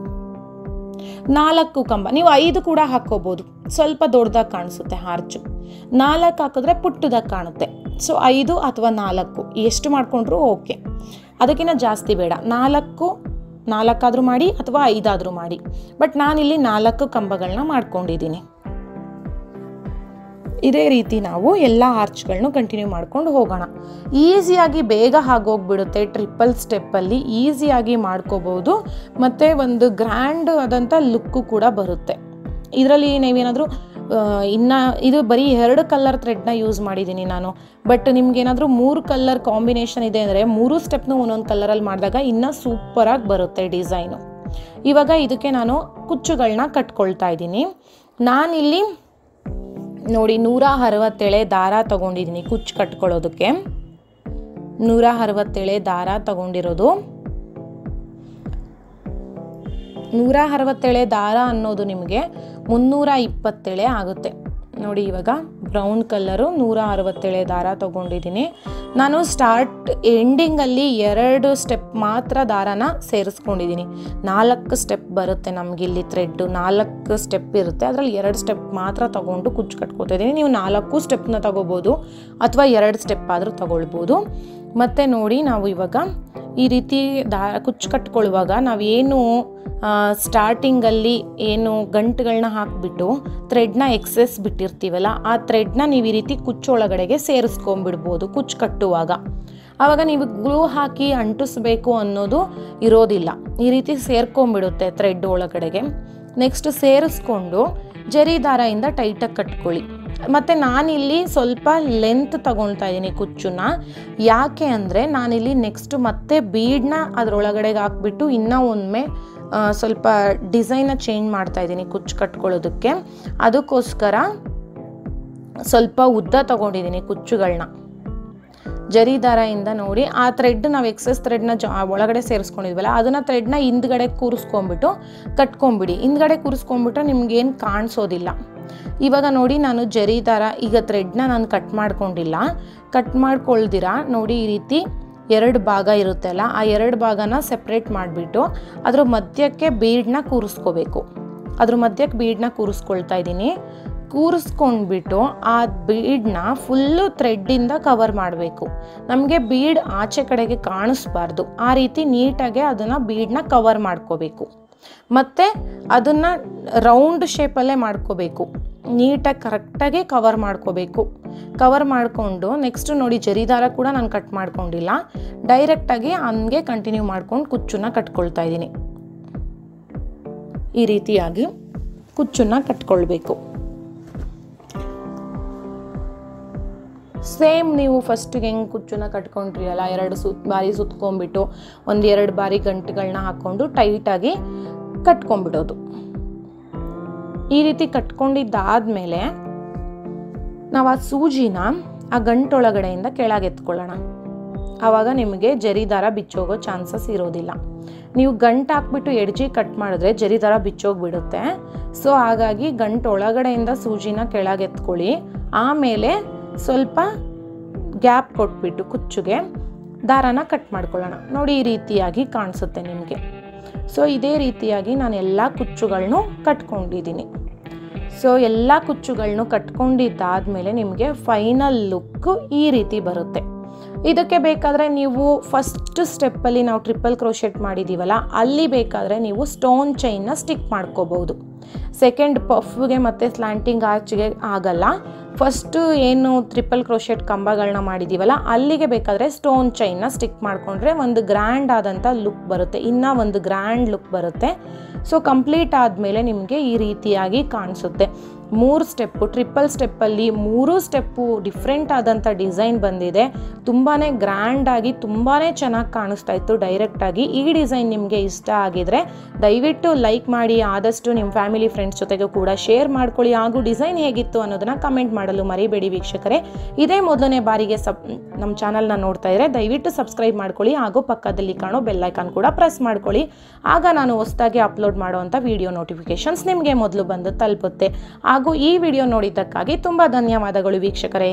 4 ಕಂಬ, ನೀವು 5 ಕೂಡ ಹಾಕ್ಕೋಬೋದು, ಸ್ವಲ್ಪ ದೊಡ್ಡದಾಗಿ ಕಾಣಿಸುತ್ತೆ ಆರ್ಚು. 4 ಹಾಕಿದ್ರೆ ಪುಟ್ಟದಾಗಿ ಕಾಣುತ್ತೆ. ಸೊ 5 ಅಥವಾ 4 ಎಷ್ಟು ಮಾಡ್ಕೊಂಡ್ರೂ ಓಕೆ, ಅದಕ್ಕಿಂತ ಜಾಸ್ತಿ ಬೇಡ. 4 ಆದರೂ ಮಾಡಿ ಅಥವಾ 5 ಆದರೂ ಮಾಡಿ. ಬಟ್ ನಾನಿಲ್ಲಿ 4 ಕಂಬಗಳನ್ನ ಮಾಡ್ಕೊಂಡಿದ್ದೀನಿ. ಇದೇ ರೀತಿ ನಾವು ಎಲ್ಲ ಆರ್ಚ್ಗಳನ್ನೂ ಕಂಟಿನ್ಯೂ ಮಾಡ್ಕೊಂಡು ಹೋಗೋಣ. ಈಸಿಯಾಗಿ ಬೇಗ ಆಗೋಗ್ಬಿಡುತ್ತೆ. ಟ್ರಿಪಲ್ ಸ್ಟೆಪ್ಪಲ್ಲಿ ಈಸಿಯಾಗಿ ಮಾಡ್ಕೋಬೋದು, ಮತ್ತು ಒಂದು ಗ್ರ್ಯಾಂಡ್ ಆದಂಥ ಲುಕ್ಕು ಕೂಡ ಬರುತ್ತೆ. ಇದರಲ್ಲಿ ನೀವೇನಾದರೂ ಇದು ಬರೀ 2 ಕಲರ್ ಥ್ರೆಡ್ನ ಯೂಸ್ ಮಾಡಿದ್ದೀನಿ ನಾನು. ಬಟ್ ನಿಮ್ಗೇನಾದರೂ 3 ಕಲರ್ ಕಾಂಬಿನೇಷನ್ ಇದೆ ಅಂದರೆ 3 ಸ್ಟೆಪ್ನೂ ಒಂದೊಂದು ಕಲರಲ್ಲಿ ಮಾಡಿದಾಗ ಇನ್ನೂ ಸೂಪರಾಗಿ ಬರುತ್ತೆ ಡಿಸೈನು. ಇವಾಗ ಇದಕ್ಕೆ ನಾನು ಕುಚ್ಚುಗಳನ್ನ ಕಟ್ಕೊಳ್ತಾ ಇದ್ದೀನಿ. ನಾನಿಲ್ಲಿ ನೋಡಿ 167 ದಾರ ತೊಗೊಂಡಿದ್ದೀನಿ ಕುಚ್ಚು ಕಟ್ಕೊಳ್ಳೋದಕ್ಕೆ. 167 ದಾರ ತೊಗೊಂಡಿರೋದು. 167 ದಾರ ಅನ್ನೋದು ನಿಮಗೆ 327 ಆಗುತ್ತೆ ನೋಡಿ. ಇವಾಗ ಬ್ರೌನ್ ಕಲರು 167 ದಾರ ತೊಗೊಂಡಿದ್ದೀನಿ ನಾನು. ಎಂಡಿಂಗಲ್ಲಿ 2 ಸ್ಟೆಪ್ ಮಾತ್ರ ದಾರನ ಸೇರಿಸ್ಕೊಂಡಿದ್ದೀನಿ. 4 ಸ್ಟೆಪ್ ಬರುತ್ತೆ ನಮಗಿಲ್ಲಿ ಥ್ರೆಡ್ಡು, 4 ಸ್ಟೆಪ್ ಇರುತ್ತೆ. ಅದರಲ್ಲಿ 2 ಸ್ಟೆಪ್ ಮಾತ್ರ ತೊಗೊಂಡು ಕುಚ್ಚು ಕಟ್ಕೊತಾ ಇದ್ದೀನಿ. ನೀವು 4 ಸ್ಟೆಪ್ನ ತೊಗೋಬೋದು ಅಥವಾ 2 ಸ್ಟೆಪ್ ಆದರೂ ತೊಗೊಳ್ಬೋದು. ಮತ್ತು ನೋಡಿ, ನಾವು ಇವಾಗ ಈ ರೀತಿ ಕುಚ್ಚು ಕಟ್ಕೊಳ್ಳುವಾಗ ನಾವೇನು ಸ್ಟಾರ್ಟಿಂಗಲ್ಲಿ ಏನು ಗಂಟುಗಳನ್ನ ಹಾಕಿಬಿಟ್ಟು ಥ್ರೆಡ್ನ ಎಕ್ಸೆಸ್ ಬಿಟ್ಟಿರ್ತೀವಲ್ಲ, ಆ ಥ್ರೆಡ್ನ ನೀವು ಈ ರೀತಿ ಕುಚ್ಚು ಒಳಗಡೆಗೆ ಸೇರಿಸ್ಕೊಂಡ್ಬಿಡ್ಬೋದು ಕುಚ್ಚು ಕಟ್ಟುವಾಗ. ಆವಾಗ ನೀವು ಗ್ಲೂ ಹಾಕಿ ಅಂಟಿಸ್ಬೇಕು ಅನ್ನೋದು ಇರೋದಿಲ್ಲ. ಈ ರೀತಿ ಸೇರ್ಕೊಂಡ್ಬಿಡುತ್ತೆ ಥ್ರೆಡ್ ಒಳಗಡೆಗೆ. ನೆಕ್ಸ್ಟ್ ಸೇರಿಸ್ಕೊಂಡು ಜರಿ ದಾರದಿಂದ ಟೈಟಾಗಿ ಕಟ್ಕೊಳ್ಳಿ. ಮತ್ತು ನಾನಿಲ್ಲಿ ಸ್ವಲ್ಪ ಲೆಂತ್ ತಗೊಳ್ತಾ ಇದ್ದೀನಿ ಕುಚ್ಚನ್ನ. ಯಾಕೆ ಅಂದರೆ ನಾನಿಲ್ಲಿ ನೆಕ್ಸ್ಟ್ ಮತ್ತೆ ಬೀಡನ್ನ ಅದರೊಳಗಡೆಗೆ ಹಾಕ್ಬಿಟ್ಟು ಇನ್ನೂ ಒಮ್ಮೆ ಸ್ವಲ್ಪ ಡಿಸೈನ್ನ ಚೇಂಜ್ ಮಾಡ್ತಾ ಇದ್ದೀನಿ ಕುಚ್ಚು ಕಟ್ಕೊಳ್ಳೋದಕ್ಕೆ. ಅದಕ್ಕೋಸ್ಕರ ಸ್ವಲ್ಪ ಉದ್ದ ತಗೊಂಡಿದ್ದೀನಿ ಕುಚ್ಚುಗಳನ್ನ. ಜರಿ ದಾರದಿಂದ ನೋಡಿ ಆ ಥ್ರೆಡ್ ನಾವು ಎಕ್ಸೆಸ್ ಥ್ರೆಡ್ನ ಒಳಗಡೆ ಸೇರಿಸ್ಕೊಂಡಿದ್ವಲ್ಲ, ಅದನ್ನು ಥ್ರೆಡ್ನ ಹಿಂದ್ಗಡೆ ಕೂರಿಸ್ಕೊಂಡ್ಬಿಟ್ಟು ಕಟ್ಕೊಂಬಿಡಿ. ಹಿಂದ್ಗಡೆ ಕೂರಿಸ್ಕೊಂಡ್ಬಿಟ್ರೆ ನಿಮ್ಗೇನು ಕಾಣಿಸೋದಿಲ್ಲ. ಇವಾಗ ನೋಡಿ, ನಾನು ಜರಿ ದಾರ ಈಗ ಥ್ರೆಡ್ನ ನಾನು ಕಟ್ ಮಾಡ್ಕೊಂಡಿಲ್ಲ. ಕಟ್ ಮಾಡ್ಕೊಳ್ದಿರ ನೋಡಿ ಈ ರೀತಿ 2 ಭಾಗ ಇರುತ್ತೆ ಅಲ್ಲ, ಆ 2 ಭಾಗನ ಸೆಪ್ರೇಟ್ ಮಾಡಿಬಿಟ್ಟು ಅದ್ರ ಮಧ್ಯಕ್ಕೆ ಬೀಡನ್ನ ಕೂರಿಸ್ಕೋಬೇಕು. ಅದ್ರ ಮಧ್ಯಕ್ಕೆ ಬೀಡನ್ನ ಕೂರಿಸ್ಕೊಳ್ತಾ ಇದ್ದೀನಿ. ಕೂರಿಸ್ಕೊಂಡ್ಬಿಟ್ಟು ಆ ಬೀಡನ್ನ ಫುಲ್ಲು ಥ್ರೆಡ್ಡಿಂದ ಕವರ್ ಮಾಡಬೇಕು. ನಮಗೆ ಬೀಡ್ ಆಚೆ ಕಡೆಗೆ ಕಾಣಿಸ್ಬಾರ್ದು. ಆ ರೀತಿ ನೀಟಾಗಿ ಅದನ್ನು ಬೀಡನ್ನ ಕವರ್ ಮಾಡ್ಕೋಬೇಕು. ಮತ್ತು ಅದನ್ನು ರೌಂಡ್ ಶೇಪಲ್ಲೇ ಮಾಡ್ಕೋಬೇಕು. ನೀಟಾಗಿ ಕರೆಕ್ಟಾಗಿ ಕವರ್ ಮಾಡ್ಕೋಬೇಕು. ಕವರ್ ಮಾಡಿಕೊಂಡು ನೆಕ್ಸ್ಟ್ ನೋಡಿ, ಜರಿ ದಾರ ಕೂಡ ನಾನು ಕಟ್ ಮಾಡ್ಕೊಂಡಿಲ್ಲ. ಡೈರೆಕ್ಟಾಗಿ ಹಂಗೆ ಕಂಟಿನ್ಯೂ ಮಾಡ್ಕೊಂಡು ಕುಚ್ಚನ್ನ ಕಟ್ಕೊಳ್ತಾ ಇದ್ದೀನಿ. ಈ ರೀತಿಯಾಗಿ ಕುಚ್ಚನ್ನ ಕಟ್ಕೊಳ್ಬೇಕು. ಸೇಮ್ ನೀವು ಫಸ್ಟಿಗೆ ಹೆಂಗೆ ಕುಚ್ಚನ್ನ ಕಟ್ಕೊಂಡ್ರಿ ಅಲ್ಲ, 2 ಬಾರಿ ಸುತ್ಕೊಂಡ್ಬಿಟ್ಟು 1-2 ಬಾರಿ ಗಂಟುಗಳನ್ನ ಹಾಕ್ಕೊಂಡು ಟೈಟಾಗಿ ಕಟ್ಕೊಂಡ್ಬಿಡೋದು. ಈ ರೀತಿ ಕಟ್ಕೊಂಡಿದ್ದಾದಮೇಲೆ ನಾವು ಆ ಸೂಜಿನ ಆ ಗಂಟೊಳಗಡೆಯಿಂದ ಕೆಳಗೆ ಎತ್ಕೊಳ್ಳೋಣ. ಆವಾಗ ನಿಮಗೆ ಜರಿ ದಾರ ಬಿಚ್ಚೋಗೋ ಚಾನ್ಸಸ್ ಇರೋದಿಲ್ಲ. ನೀವು ಗಂಟು ಹಾಕ್ಬಿಟ್ಟು ಎಡ್ಜಿಗೆ ಕಟ್ ಮಾಡಿದ್ರೆ ಜರಿ ದಾರ ಬಿಚ್ಚೋಗ್ಬಿಡುತ್ತೆ. ಸೊ ಹಾಗಾಗಿ ಗಂಟೊಳಗಡೆಯಿಂದ ಸೂಜಿನ ಕೆಳಗೆ ಎತ್ಕೊಳ್ಳಿ. ಆಮೇಲೆ ಸ್ವಲ್ಪ ಗ್ಯಾಪ್ ಕೊಟ್ಬಿಟ್ಟು ಕುಚ್ಚುಗೆ ದಾರನ ಕಟ್ ಮಾಡ್ಕೊಳ್ಳೋಣ. ನೋಡಿ ಈ ರೀತಿಯಾಗಿ ಕಾಣಿಸುತ್ತೆ ನಿಮಗೆ. ಸೊ ಇದೇ ರೀತಿಯಾಗಿ ನಾನು ಎಲ್ಲ ಕುಚ್ಚುಗಳನ್ನು ಕಟ್ಕೊಂಡಿದ್ದೀನಿ. ಸೊ ಎಲ್ಲ ಕುಚ್ಚುಗಳನ್ನು ಕಟ್ಕೊಂಡಿದ್ದಾದಮೇಲೆ ನಿಮಗೆ ಫೈನಲ್ ಲುಕ್ಕು ಈ ರೀತಿ ಬರುತ್ತೆ. ಇದಕ್ಕೆ ಬೇಕಾದರೆ ನೀವು ಫಸ್ಟ್ ಸ್ಟೆಪ್ಪಲ್ಲಿ ನಾವು ಟ್ರಿಪಲ್ ಕ್ರೋಶೆಟ್ ಮಾಡಿದ್ದೀವಲ್ಲ ಅಲ್ಲಿ ಬೇಕಾದರೆ ನೀವು ಸ್ಟೋನ್ ಚೈನ್ನ ಸ್ಟಿಕ್ ಮಾಡ್ಕೋಬಹುದು. ಸೆಕೆಂಡ್ ಪಫ್ಗೆ ಮತ್ತು ಸ್ಲ್ಯಾಂಟಿಂಗ್ ಆರ್ಚ್ಗೆ ಆಗಲ್ಲ. ಫಸ್ಟು ಏನು ಟ್ರಿಪಲ್ ಕ್ರೋಶೆಟ್ ಕಂಬಗಳನ್ನ ಮಾಡಿದ್ದೀವಲ್ಲ ಅಲ್ಲಿಗೆ ಬೇಕಾದರೆ ಸ್ಟೋನ್ ಚೈನ್ನ ಸ್ಟಿಕ್ ಮಾಡಿಕೊಂಡ್ರೆ ಒಂದು ಗ್ರ್ಯಾಂಡ್ ಆದಂಥ ಲುಕ್ ಬರುತ್ತೆ, ಇನ್ನೂ ಒಂದು ಗ್ರ್ಯಾಂಡ್ ಲುಕ್ ಬರುತ್ತೆ. ಸೊ ಕಂಪ್ಲೀಟ್ ಆದಮೇಲೆ ನಿಮಗೆ ಈ ರೀತಿಯಾಗಿ ಕಾಣಿಸುತ್ತೆ. 3 ಸ್ಟೆಪ್ಪು ಟ್ರಿಪಲ್ ಸ್ಟೆಪ್ಪಲ್ಲಿ 3 ಸ್ಟೆಪ್ಪು ಡಿಫ್ರೆಂಟ್ ಆದಂಥ ಡಿಸೈನ್ ಬಂದಿದೆ. ತುಂಬಾ ಗ್ರ್ಯಾಂಡಾಗಿ ತುಂಬಾ ಚೆನ್ನಾಗಿ ಕಾಣಿಸ್ತಾ ಇತ್ತು ಡೈರೆಕ್ಟಾಗಿ. ಈ ಡಿಸೈನ್ ನಿಮಗೆ ಇಷ್ಟ ಆಗಿದರೆ ದಯವಿಟ್ಟು ಲೈಕ್ ಮಾಡಿ, ಆದಷ್ಟು ನಿಮ್ಮ ಫ್ಯಾಮಿಲಿ ಫ್ರೆಂಡ್ಸ್ ಜೊತೆಗೂ ಕೂಡ ಶೇರ್ ಮಾಡ್ಕೊಳ್ಳಿ. ಹಾಗೂ ಡಿಸೈನ್ ಹೇಗಿತ್ತು ಅನ್ನೋದನ್ನು ಕಮೆಂಟ್ ಮಾಡಲು ಮರಿಬೇಡಿ ವೀಕ್ಷಕರೇ. ಇದೇ ಮೊದಲನೇ ಬಾರಿಗೆ ನಮ್ಮ ಚಾನಲ್ನ ನೋಡ್ತಾ ಇದ್ದರೆ ದಯವಿಟ್ಟು ಸಬ್ಸ್ಕ್ರೈಬ್ ಮಾಡ್ಕೊಳ್ಳಿ, ಹಾಗೂ ಪಕ್ಕದಲ್ಲಿ ಕಾಣೋ ಬೆಲ್ಲೈಕಾನ್ ಕೂಡ ಪ್ರೆಸ್ ಮಾಡ್ಕೊಳ್ಳಿ. ಆಗ ನಾನು ಹೊಸದಾಗಿ ಅಪ್ಲೋಡ್ ಮಾಡುವಂಥ ವಿಡಿಯೋ ನೋಟಿಫಿಕೇಷನ್ಸ್ ನಿಮಗೆ ಮೊದಲು ಬಂದು ತಲುಪುತ್ತೆ. ಹಾಗೂ ಈ ವಿಡಿಯೋ ನೋಡಿದ್ದಕ್ಕಾಗಿ ತುಂಬ ಧನ್ಯವಾದಗಳು ವೀಕ್ಷಕರೇ.